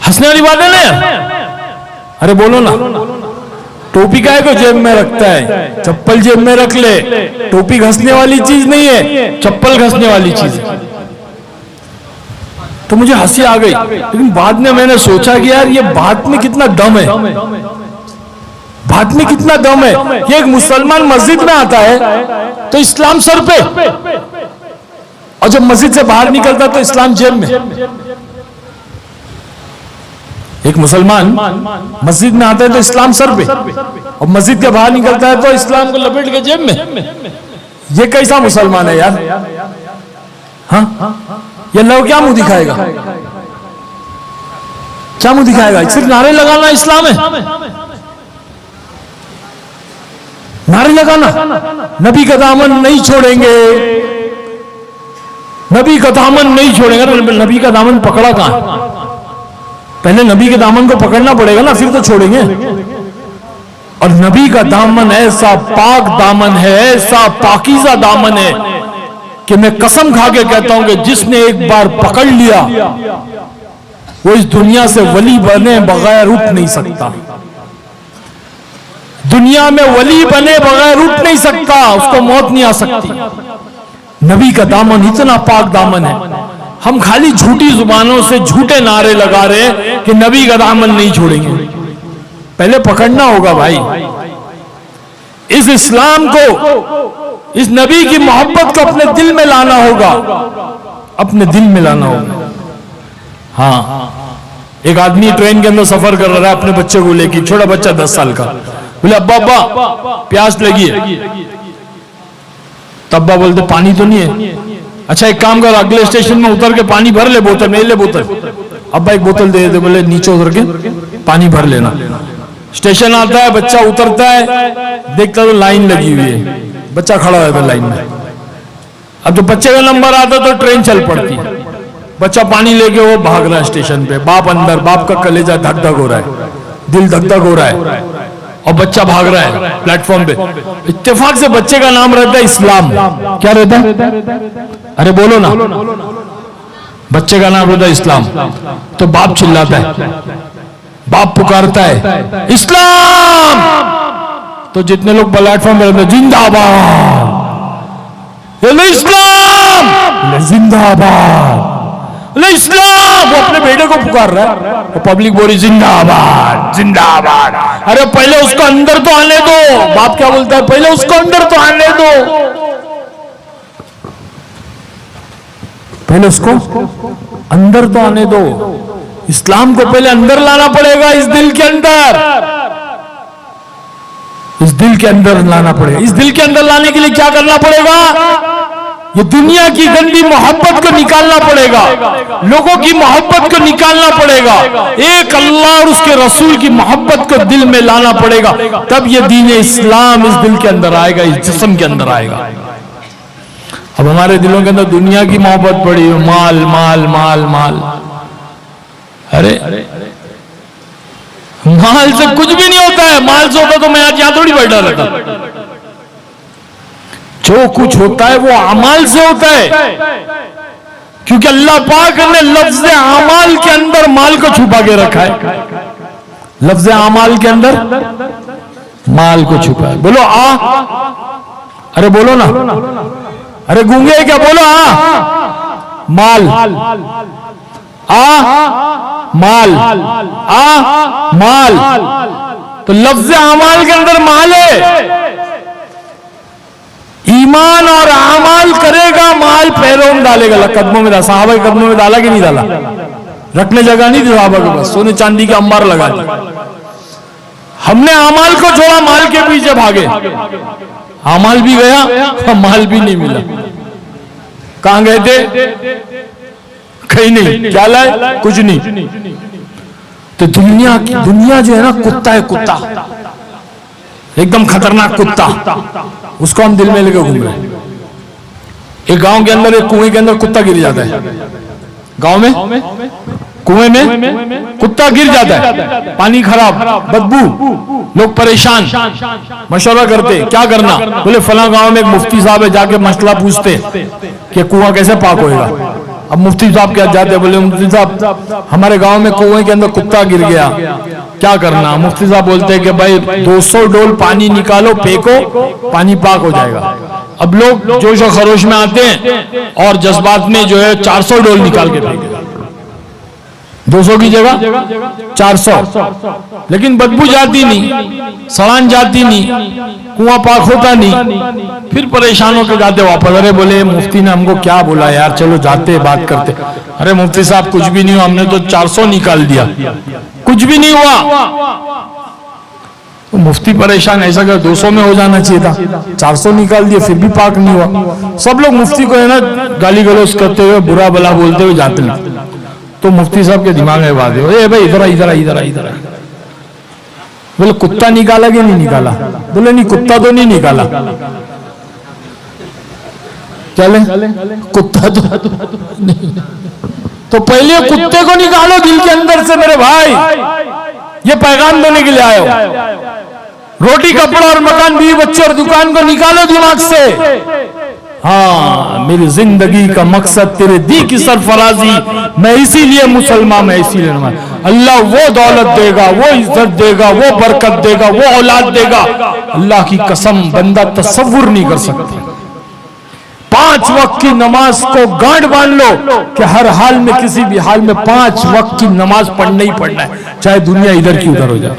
Speaker 1: हंसने वाली बात है ना, अरे बोलो ना, टोपी काहे को जेब में रखता है, चप्पल जेब में रख ले, टोपी घसने वाली चीज नहीं है, चप्पल घसने वाली चीज है। तो मुझे हंसी आ गई, लेकिन बाद में मैंने सोचा कि यार ये बात में कितना दम है, बात में कितना दम है कि एक मुसलमान मस्जिद में आता है तो इस्लाम सर पे, और जब मस्जिद से बाहर निकलता तो इस्लाम जेब में। एक मुसलमान मस्जिद में आता है तो इस्लाम सर पे, और मस्जिद के बाहर निकलता है तो इस्लाम को लपेट के जेब में। ये कैसा मुसलमान है यार? हाँ, ये अल्लाह को क्या मुंह दिखाएगा? क्या मुंह दिखाएगा? सिर्फ नारे लगाना इस्लाम है? नारे लगाना, नबी का दामन नहीं छोड़ेंगे, नबी का दामन नहीं छोड़ेंगे। नबी का दामन पकड़ा कहां? पहले नबी के दामन को पकड़ना पड़ेगा ना, फिर तो छोड़ेंगे। और नबी का दामन ऐसा पाक दामन है, ऐसा पाकीज़ा दामन है कि मैं कसम खा के कहता हूं कि जिसने एक बार पकड़ लिया वो इस दुनिया से वली बने बगैर उठ नहीं सकता। दुनिया में वली बने बगैर उठ नहीं सकता, उसको मौत नहीं आ सकती। नबी का दामन इतना पाक दामन है, हम खाली झूठी जुबानों से झूठे नारे लगा रहे हैं कि नबी का दामन नहीं छोड़ेंगे। पहले पकड़ना होगा भाई, इस इस्लाम को, इस नबी की मोहब्बत को अपने दिल में लाना होगा, अपने दिल में लाना होगा। हाँ, एक आदमी ट्रेन के अंदर सफर कर रहा है अपने बच्चे को लेकर, छोटा बच्चा 10 साल का। बोले अब्बा अब्बा प्यास लगी है। तब्बा बोलते पानी तो नहीं है। अच्छा एक काम कर, अगले स्टेशन में उतर के पानी भर ले बोतल में, ले बोतल। अब्बा एक बोतल दे दे, बोले नीचे उतर के पानी भर लेना। स्टेशन आता है, बच्चा उतरता है, देखता तो लाइन लगी हुई है, बच्चा खड़ा रहता लाइन में। अब जब बच्चे का नंबर आता तो ट्रेन चल पड़ती, बच्चा पानी लेके वो भाग रहा है स्टेशन पे, बाप अंदर, बाप का कलेजा धक धक हो रहा है, दिल धक धक हो रहा है, और बच्चा भाग रहा है प्लेटफॉर्म पे। इत्तेफाक से बच्चे का नाम रहता है इस्लाम। क्या रहता है? अरे बोलो ना, बच्चे का नाम रहता है इस्लाम। तो बाप चिल्लाता है, बाप पुकारता है इस्लाम, तो जितने लोग प्लेटफॉर्म पे रहते हैं जिंदाबाद, इस्लाम जिंदाबाद, इस्लाम। वो अपने बेटे को पुकार रहा है, वो पब्लिक बोल रही जिंदाबाद जिंदाबाद। अरे पहले उसको अंदर तो आने दो। बाप क्या बोलता है? पहले उसको अंदर तो आने दो, पहले उसको अंदर तो आने दो। इस्लाम को पहले अंदर लाना पड़ेगा, इस दिल के अंदर, इस दिल के अंदर लाना पड़ेगा। इस दिल के अंदर लाने के लिए क्या करना पड़ेगा? ये दुनिया की गंदी मोहब्बत को निकालना पड़ेगा, लोगों की मोहब्बत को निकालना पड़ेगा, एक अल्लाह और उसके रसूल की मोहब्बत को दिल में लाना पड़ेगा। तब ये दीन इस्लाम इस दिल के अंदर आएगा, इस जिस्म के अंदर आएगा। अब हमारे दिलों के अंदर दुनिया की मोहब्बत पड़ी है, माल माल माल माल। अरे माल से कुछ भी नहीं होता है, माल से होता तो मैं आज यहां थोड़ी बैठा रहता। जो कुछ होता है वो अमाल से होता है, क्योंकि अल्लाह पाक ने लफ्ज़ अमाल के अंदर माल को छुपा के रखा है। लफ्ज़ अमाल के अंदर माल को छुपा है। बोलो आ, अरे बोलो ना, अरे गूंगे क्या? बोलो आ, माल आ, माल आ, माल। तो लफ्ज़ अमाल के अंदर माल है। ईमान और आमाल करेगा, माल पैरों में डालेगा, कदमों में डाला। साहबा के कदमों में डाला कि नहीं डाला? रखने जगह नहीं थी साहबा के पास, सोने चांदी के अंबार लगा दी। हमने आमाल को छोड़ा, माल के पीछे भागे, आमाल भी गया, माल भी नहीं मिला। कहां गए थे? कहीं नहीं। क्या लाए? कुछ नहीं। तो दुनिया जो है ना, कुत्ता है, कुत्ता एकदम खतरनाक कुत्ता, उसको हम दिल में लेके घूम रहे हैं। एक गांव के अंदर एक कुएं के अंदर कुत्ता गिर जाता है, गांव में कुएं में कुत्ता गिर जाता है, पानी खराब, बदबू, लोग परेशान, मशवरा करते क्या करना। बोले फला गांव में एक मुफ्ती साहब है, जाके मसला पूछते कि कुआं कैसे पाक होएगा। अब मुफ्ती साहब क्या जाते, बोले मुफ्ती साहब हमारे गांव में कुएं के अंदर कुत्ता गिर गया, क्या करना। मुफ्ती साहब बोलते हैं कि भाई 200 डोल पानी निकालो, फेंको, पानी पाक हो जाएगा। अब लोग जोश और खरोश में आते हैं और जज्बात में जो है 400 डोल निकाल के फेंके। 200 की जगह 400, लेकिन बदबू जाती नहीं, सड़ान जाती नहीं, कुआं पाक होता नहीं। फिर परेशान होकर जाते वापस। अरे बोले मुफ्ती ने हमको क्या बोला यार, चलो जाते बात करते। अरे मुफ्ती साहब कुछ भी नहीं हुआ, हमने तो 400 निकाल दिया, कुछ भी नहीं हुआ। तो मुफ्ती परेशान, ऐसा कर 200 में हो जाना चाहिए था, 400 निकाल दिया फिर भी पाक नहीं हुआ। सब लोग मुफ्ती को है ना गाली गलौज करते हुए, बुरा भला बोलते हुए जाते हैं। तो मुफ्ती साहब के दिमाग में बात है, भाई इधर इधर इधर इधर। बोले कुत्ता निकाला कि नहीं निकाला? बोले नहीं, कुत्ता तो नहीं निकाला। चले कुत्ता तो नहीं। तो पहले कुत्ते को निकालो दिल के अंदर से मेरे भाई, ये पैगाम देने के लिए आए हो। रोटी कपड़ा और मकान, बीवी बच्चे और दुकान को निकालो दिमाग से। हाँ, मेरी जिंदगी का मकसद तेरे दी की सरफराजी, मैं इसीलिए मुसलमान, मैं इसीलिए नमाज। अल्लाह वो दौलत देगा, वो इज्जत देगा, वो बरकत देगा, वो औलाद देगा, अल्लाह की कसम बंदा तसव्वुर नहीं कर सकता। 5 वक्त की नमाज को गांठ बांध लो कि हर हाल में, किसी भी हाल में 5 वक्त की नमाज पढ़ना ही पढ़ना है, चाहे दुनिया इधर की उधर हो जाए।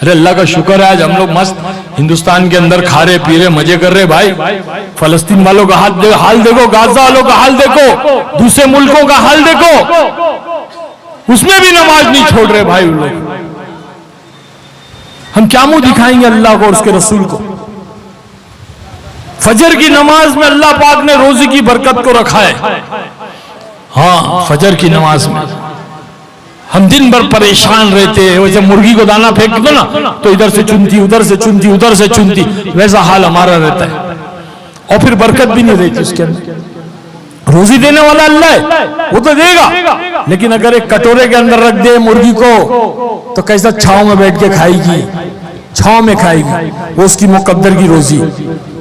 Speaker 1: अरे अल्लाह का शुक्र है आज हम लोग मस्त हिंदुस्तान के अंदर खा रहे पी रहे मजे कर रहे। भाई फलस्तीन वालों का हाल देखो, गाजा वालों का हाल देखो, दूसरे मुल्कों का हाल देखो, उसमें भी नमाज नहीं छोड़ रहे भाई लोग। हम क्या मुंह दिखाएंगे अल्लाह को और उसके रसूल को? फजर की नमाज में अल्लाह पाक ने रोजी की बरकत को रखा है। हाँ, फजर की नमाज में हम दिन भर परेशान रहते हैं। वैसे मुर्गी को दाना फेंक दो ना तो इधर से चुनती, उधर से चुनती, उधर से चुनती, वैसा हाल हमारा रहता है। और फिर बरकत भी नहीं रहती उसके अंदर। रोजी देने वाला अल्लाह है, वो तो देगा, लेकिन अगर एक कटोरे के अंदर रख दे मुर्गी को तो कैसा छांव में बैठ के खाएगी, छांव में खाएगी, वो उसकी मुकद्दर की रोजी।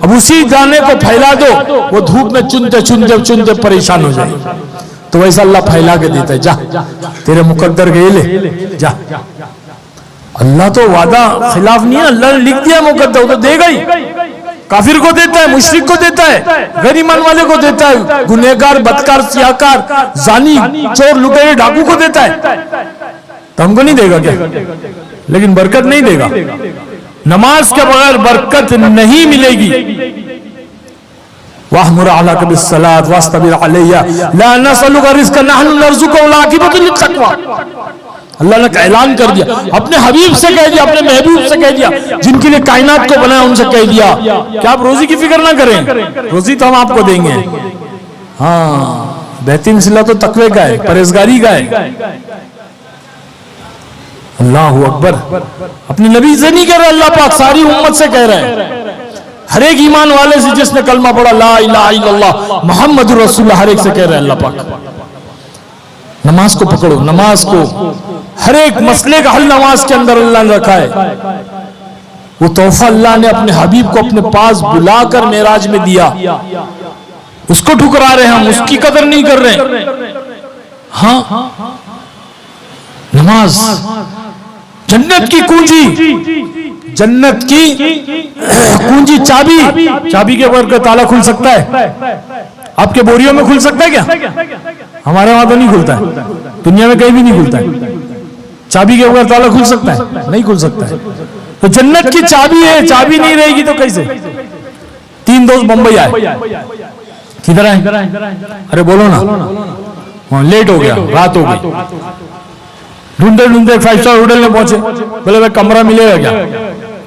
Speaker 1: अब उसी दाने को फैला दो, वो धूप में चुनते चुनते चुनते परेशान हो जाए। तो वैसा अल्लाह फैला के देता है, जा तेरे मुकद्दर के ले जा। अल्लाह तो वादा खिलाफ नहीं है, अल्लाह ने लिख दिया मुकद्दर, वो तो देगा ही। काफिर को देता है, मुशरिक को देता है, गैर ईमान वाले को देता है, गुनहगार, बदकार, सियाकार, जानी, चोर, लुटेरे, डाकू को देता है। तो हमको नहीं देगा क्या? लेकिन बरकत नहीं देगा। नमाज के बगैर बरकत नहीं मिलेगी। वाहमुर अला बिस्सलात वास्तबिर अलैहा ला नसलुका रिज़्क़न नहनु नरज़ुकुका वल आक़िबतु लित्तक़वा। अल्लाह ने ऐलान कर दिया, अपने हबीब से कह दिया, अपने महबूब से कह दिया, जिनके लिए कायनात को बनाया उनसे कह दिया कि आप रोजी की फिक्र ना करें, रोजी तो हम आपको देंगे। हाँ, बेहतरीन सिला तो तकवे का है, परहेजगारी का है। अल्लाह अकबर। अपने नबी से नहीं कह रहा अल्लाह पाक, सारी उम्मत से कह रहे हैं। हर एक ईमान वाले से जिसने कलमा पढ़ा ला इलाहा इल्लल्लाह मुहम्मदुर रसूलुल्लाह, हर एक से कह रहे हैं अल्लाह पाक नमाज को पकड़ो। नमाज को हर एक मसले का हल नमाज के अंदर अल्लाह ने रखा है। वो तोहफा अल्लाह ने अपने हबीब को अपने पास बुलाकर मेराज में दिया, उसको ठुकरा रहे हैं हम, उसकी कदर नहीं कर रहे। हाँ, नमाज जन्नत की कुंजी, जन्नत की कुंजी, चाबी। चाबी के बगैर ताला खुल सकता है? आपके बोरियों में खुल सकता है क्या? हमारे वहां तो नहीं खुलता है, दुनिया में कहीं भी नहीं खुलता है। चाबी के बगैर ताला खुल सकता है? नहीं खुल सकता है। तो जन्नत की चाबी है, चाबी नहीं रहेगी तो कैसे? 3 दोस्त बंबई आए, किधर आए? अरे बोलो ना, लेट हो गया, रात हो गई, ढूंढते ढूंढते 5 स्टार होटल में पहुंचे। बोले भाई कमरा मिलेगा क्या?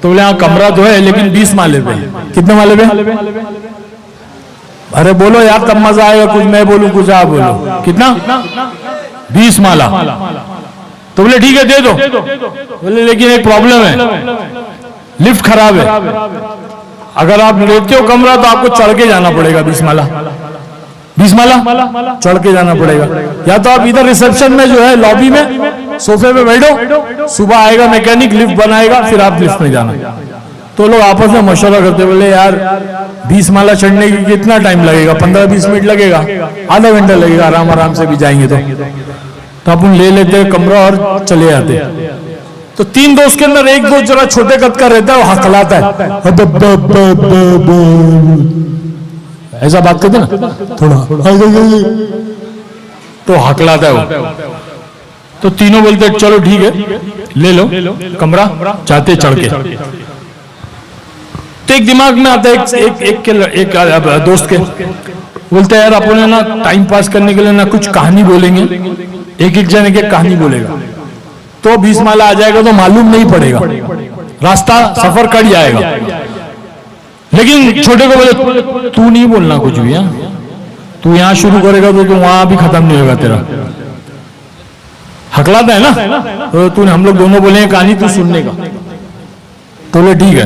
Speaker 1: तो बोले हाँ कमरा तो है, लेकिन 20 माले पे। कितने माले पे? अरे बोलो यार तब मजा आएगा, कुछ मैं बोलूं कुछ आप बोलो। कितना? 20 माला। तो बोले ठीक है दे दो। बोले लेकिन एक प्रॉब्लम है, लिफ्ट खराब है, अगर आप लेते हो कमरा तो आपको चढ़ के जाना पड़ेगा 20 माला। 20 माला चढ़ के जाना पड़ेगा। या तो आप इधर रिसेप्शन में जो है लॉबी में सोफे पे बैठो, सुबह आएगा मैकेनिक, लिफ्ट बनाएगा, फिर आप लिफ्ट में जाना। तो लोग आपस में मशवरा करते, बोले यार 20 माला चढ़ने की कितना टाइम लगेगा? 15-20 मिनट लगेगा, आधा घंटा लगेगा, आराम आराम से भी जाएंगे तो अपन ले लेते कमरा और चले आते। तो 3 दोस्त के अंदर एक दोस्त जरा छोटे कद का रहता है, वो हकलाता है, ऐसा बात करते ना थोड़ा, तो हकलाता है वो। तो तीनों बोलते चलो ठीक है ले लो कमरा, चाहते चढ़ के। तो एक दिमाग में आता है एक दोस्त के, बोलते यार अपन ना टाइम पास करने के लिए ना कुछ कहानी बोलेंगे, एक जने की कहानी बोलेगा तो 20 माला आ जाएगा, तो मालूम नहीं पड़ेगा, रास्ता सफर कट जाएगा। लेकिन छोटे को बोले तू नहीं बोलना कुछ भी, तू यहां शुरू करेगा तो वहां भी खत्म नहीं होगा तेरा। हकलाता है ना, तो तूने हम लोग दोनों बोले कहानी, तू सुनने का। तो बोले ठीक है,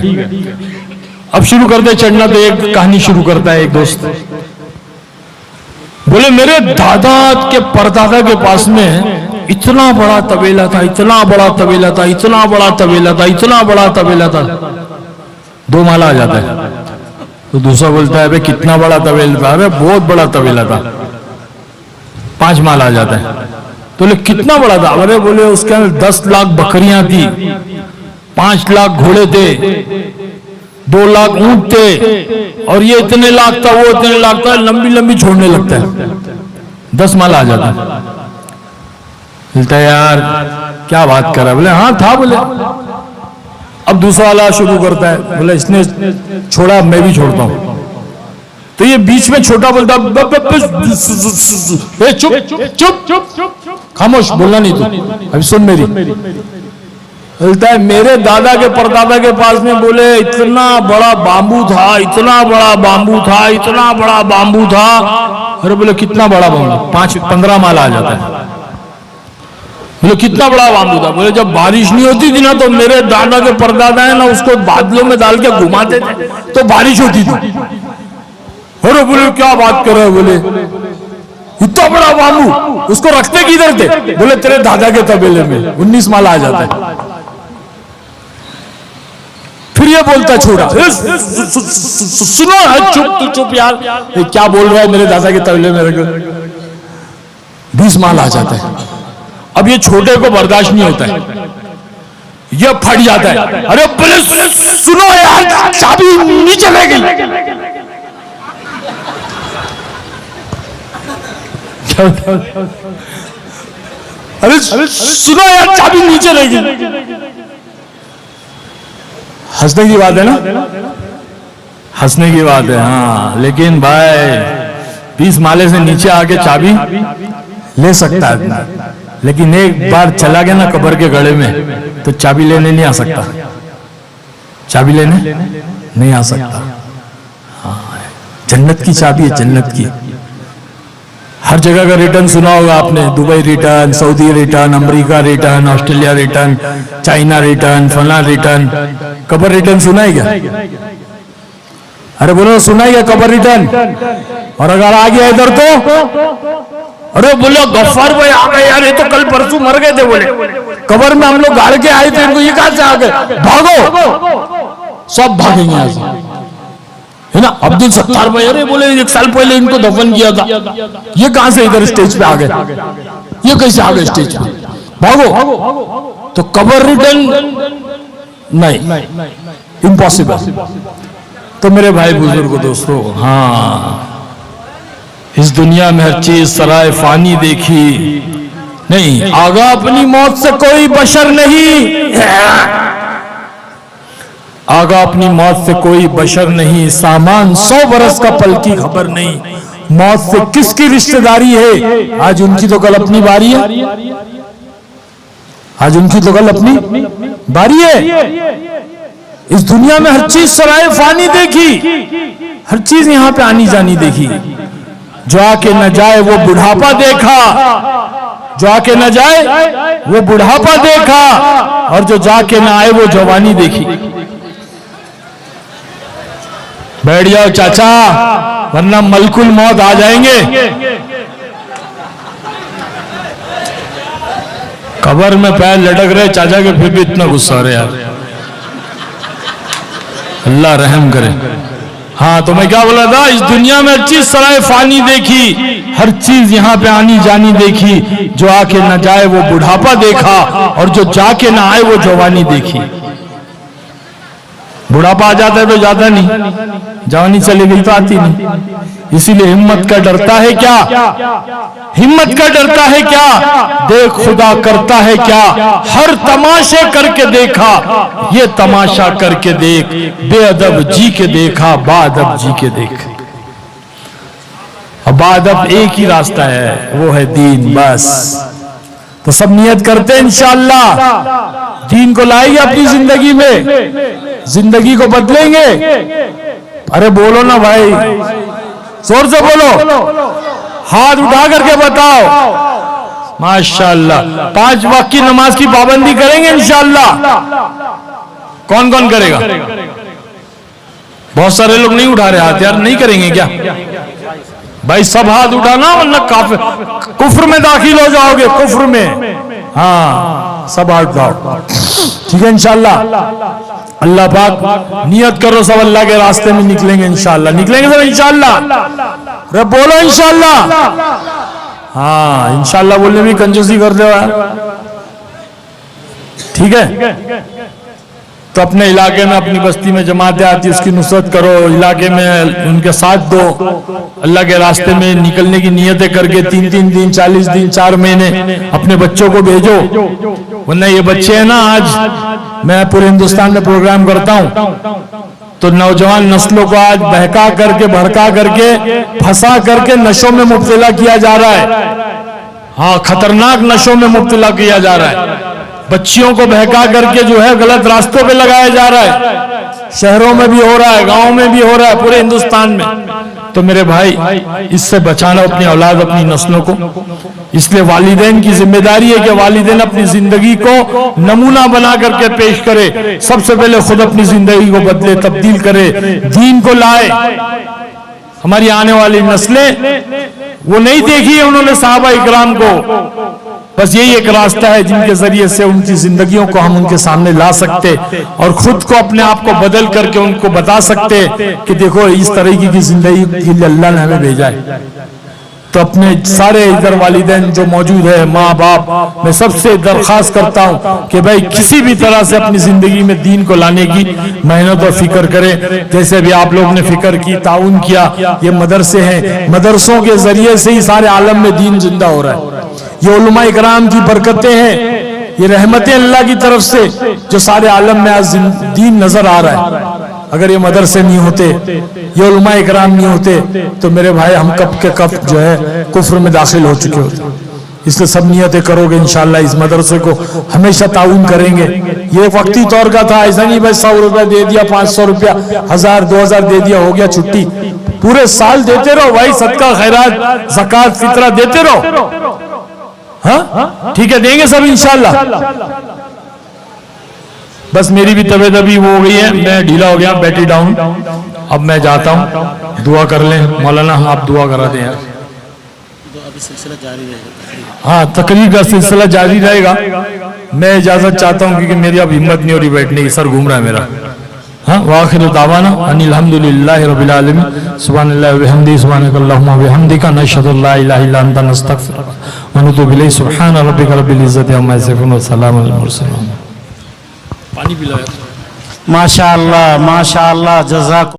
Speaker 1: अब शुरू करते चढ़ना। तो एक कहानी शुरू करता है एक दोस्त, बोले मेरे दादा के परदादा के पास में इतना बड़ा तबेला था, इतना बड़ा तबेला था, इतना बड़ा तबेला था, इतना बड़ा तबेला था। 2 माला आ जाता है। तो दूसरा बोलता है भाई कितना बड़ा तबेला था? अरे बहुत बड़ा तबेला था। 5 माला आ जाता है। तो बोले कितना बड़ा था? अरे बोले उसके अंदर 10 लाख बकरियां थी, 5 लाख घोड़े थे, 2 लाख ऊंट थे, और ये इतने लाख था, वो इतने लाख था, लंबी लंबी छोड़ने लगता है। 10 माला आ जाता है। बोलता है यार क्या बात कर रहा है? बोले हाँ था। बोले अब दूसरा वाला शुरू करता है, बोले इसने छोड़ा मैं भी छोड़ता हूं। तो ये बीच में छोटा बोलता चुप चुप चुप खामोश, बोलना नहीं तू, अभी सुन मेरी। बोलता है मेरे दादा के परदादा के पास में बोले इतना बड़ा बांबू था, इतना बड़ा बांबू था, इतना बड़ा बांबू था। अरे बोले कितना बड़ा बांबू? 15 माला आ जाता है। बोले कितना बड़ा बांबू था? बोले जब बारिश नहीं होती थी ना, तो मेरे दादा के परदादा है ना उसको बादलों में डाल के घुमाते थे तो बारिश होती थी। अरे बोले क्या बात कर रहे हो? बोले इतना बड़ा बांबू, उसको रखते किधर थे? बोले तेरे दादा के तबेले में। 19 माला आ जाता है। फिर ये बोलता छोड़ा, सुनो चुप तू चुप यार, क्या बोल रहा है? मेरे दादा के तबेले में रख। 20 माला आ जाता है। अब ये छोटे को बर्दाश्त नहीं होता है, ये फट जाता है। अरे पुलिस सुनो यार, चाबी नीचे ले गई। अरे सुनो यार, चाबी नीचे ले गई। हंसने की बात है ना, हंसने की बात है। हाँ लेकिन भाई 20 माले से नीचे आके चाबी ले सकता है, लेकिन एक बार चला गया ना कब्र के गड़े में, तो चाबी लेने नहीं आ सकता, चाबी लेने नहीं आ सकता। हाँ जन्नत की चाबी है, जन्नत की। हर जगह का रिटर्न सुना होगा आपने, Dubai return, Saudi return, America return, Australia return, China return, फला रिटर्न। कब्र रिटर्न सुना है क्या? अरे बोलो सुना है क्या कब्र रिटर्न? और अगर आ गया इधर तो अरे बोलो गफ्फार भाई आ गए यार, ये तो कल परसों मर गए थे। बोले कब्र में हम लोग गाड़ के आए थे, इनको ये कहां से आ गए? भागो, सब भागेंगे यहाँ से, है ना। अब्दुल सत्तार भाई, अरे बोले 1 साल पहले इनको दफन किया था, ये कहां से इधर स्टेज पे आ गए? ये कैसे आ गए स्टेज पे? भागो। तो कब्र रिटर्न नहीं, इम्पॉसिबल। तो मेरे भाई बुजुर्ग दोस्तों, हाँ इस दुनिया में हर चीज सराय फानी देखी नहीं, आगा अपनी मौत से कोई बशर नहीं, आगा अपनी मौत से कोई बशर नहीं, सामान 100 बरस का पल की खबर नहीं, मौत से किसकी रिश्तेदारी है? आज उनकी तो कल अपनी बारी है, आज उनकी तो कल अपनी बारी है। इस दुनिया में हर चीज सराय फानी देखी, हर चीज यहां पे आनी जानी देखी। जो आके न जाए वो बुढ़ापा देखा, जो आके न जाए वो बुढ़ापा देखा, और जो जाके न आए वो जवानी देखी। बैठ जाओ चाचा, वरना मलकुल मौत आ जाएंगे। कब्र में पैर लटक रहे चाचा के, फिर भी इतना गुस्सा रहे यार, अल्लाह रहम करे। हाँ तो मैं क्या बोला था, इस दुनिया में हर चीज सराय फानी देखी, हर चीज यहाँ पे आनी जानी देखी। जो आके न जाए वो बुढ़ापा देखा, और जो जाके न आए वो जवानी देखी। बुढ़ापा आ जाता है तो जाता नहीं, जवानी चली गई तो आती नहीं। इसीलिए हिम्मत का डरता है क्या, हिम्मत का डरता है क्या, देख खुदा करता है क्या, हर तमाशे करके देखा, ये तमाशा करके देख, बेअदब जी के देखा, बाअदब जी के देख। अब बाअदब एक ही रास्ता है, वो है दीन, बस। तो सब नियत करते हैं इंशाअल्लाह दीन को लाएंगे अपनी जिंदगी में, जिंदगी को बदलेंगे। अरे बोलो ना भाई, जोर से बोलो, हाथ उठा करके बताओ। माशाअल्लाह 5 वक्त की नमाज की पाबंदी करेंगे इंशाअल्लाह। कौन कौन करेगा? बहुत सारे लोग नहीं उठा रहे हाथ यार, नहीं करेंगे क्या भाई? सब हाथ उठाना वरना कुफ्र में दाखिल हो जाओगे, कुफ्र में। हाँ सब हाथ उठाओ, ठीक है इंशाअल्लाह। अल्लाह पाक नियत करो, सब अल्लाह के रास्ते में निकलेंगे इंशाअल्लाह, निकलेंगे सब इंशाअल्लाह। रे बोलो इंशाअल्लाह। हाँ इंशाअल्लाह बोलने में कंजूसी कर दो यार, ठीक है। तो अपने इलाके में अपनी बस्ती में जमातें आती है, उसकी नुसरत करो, इलाके में उनके साथ दो, अल्लाह के रास्ते में निकलने की नियतें करके 3-3 दिन 40 दिन 4 महीने अपने बच्चों को भेजो। वरना ये बच्चे हैं ना, आज मैं पूरे हिंदुस्तान में प्रोग्राम करता हूँ तो नौजवान नस्लों को आज बहका करके भड़का करके फंसा करके नशों में मुब्तला किया जा रहा है। हाँ खतरनाक नशों में मुब्तला किया जा रहा है, बच्चियों को बहका करके जो है गलत रास्तों पे लगाया जा रहा है। शहरों में भी हो रहा है, गांव में भी हो रहा है, पूरे हिंदुस्तान में। तो मेरे भाई इससे बचाना अपनी औलाद, अपनी नस्लों को। इसलिए वालिदैन की जिम्मेदारी है कि वालिदैन अपनी जिंदगी को नमूना बना करके पेश करे। सबसे पहले खुद अपनी जिंदगी को बदले, तब्दील करे, दीन को लाए। हमारी आने वाली नस्लें वो नहीं देखी है उन्होंने सहाबा इकराम को, बस यही एक रास्ता है जिनके जरिए से उनकी जिंदगियों को हम उनके सामने ला सकते और खुद को अपने आप को बदल करके उनको बता सकते कि देखो इस तरीके की जिंदगी के लिए अल्लाह ने हमें भेजा है। तो अपने सारे इधर वालिदैन जो मौजूद है, माँ बाप, मैं सबसे दरख्वास्त करता हूँ कि भाई किसी भी तरह से अपनी जिंदगी में दीन को लाने की मेहनत और फिक्र करें। जैसे भी आप लोग ने फिक्र की, ताउन किया, ये मदरसे हैं, मदरसों के जरिए से ही सारे आलम में दीन जिंदा हो रहा है। ये उलमा इकराम की बरकतें हैं, ये रहमतें अल्लाह की तरफ से जो सारे आलम में आज दीन नजर आ रहा है। अगर ये मदरसे नहीं होते, ये उलमा इकराम नहीं होते, तो मेरे भाई हम कब के कब जो है कुफ्र में दाखिल हो चुके होते। इसलिए सब नियतें करोगे इंशाअल्लाह, इस मदरसे को हमेशा ताउन करेंगे। ये वक्ती तौर का था, ऐसा नहीं भाई 100 रुपया दे दिया, 500 रुपया, 1000 2000 दे दिया, हो गया छुट्टी। पूरे साल देते रहो भाई, सदका खैरात ज़कात फितरा देते रहो। हाँ ठीक है, देंगे सब इंशाअल्लाह। बस मेरी भी तबीयत अभी वो हो गई है, मैं ढीला हो गया, बैटरी डाउन। अब मैं जाता हूँ, दुआ कर लें। मौलाना आप दुआ करा दें यार।
Speaker 2: अभी सिलसिला जारी रहेगा।
Speaker 1: हाँ तकरीर का सिलसिला जारी रहेगा। मैं इजाजत चाहता हूँ क्योंकि मेरी अब हिम्मत नहीं हो रही बैठने की, सर घूम रहा है मेरा। हाँ वाखिर दावाना अनिल हम्दुलिल्लाहि रब्बिल आलमीन सुब्हानल्लाहि व बिहम्दिही सुब्हानकल्लाहुम्मा व बिहम्दिका नशहदु अल्ला इलाहा इल्ला अंता नस्तगफिरुका व नतूबु इलैक सुब्हान रब्बिका रब्बिल इज्जति अम्मा यसिफून व सलामुन अलल मुरसलीन। पानी पिलाओ।
Speaker 2: माशाअल्लाह माशाअल्लाह, जज़ाक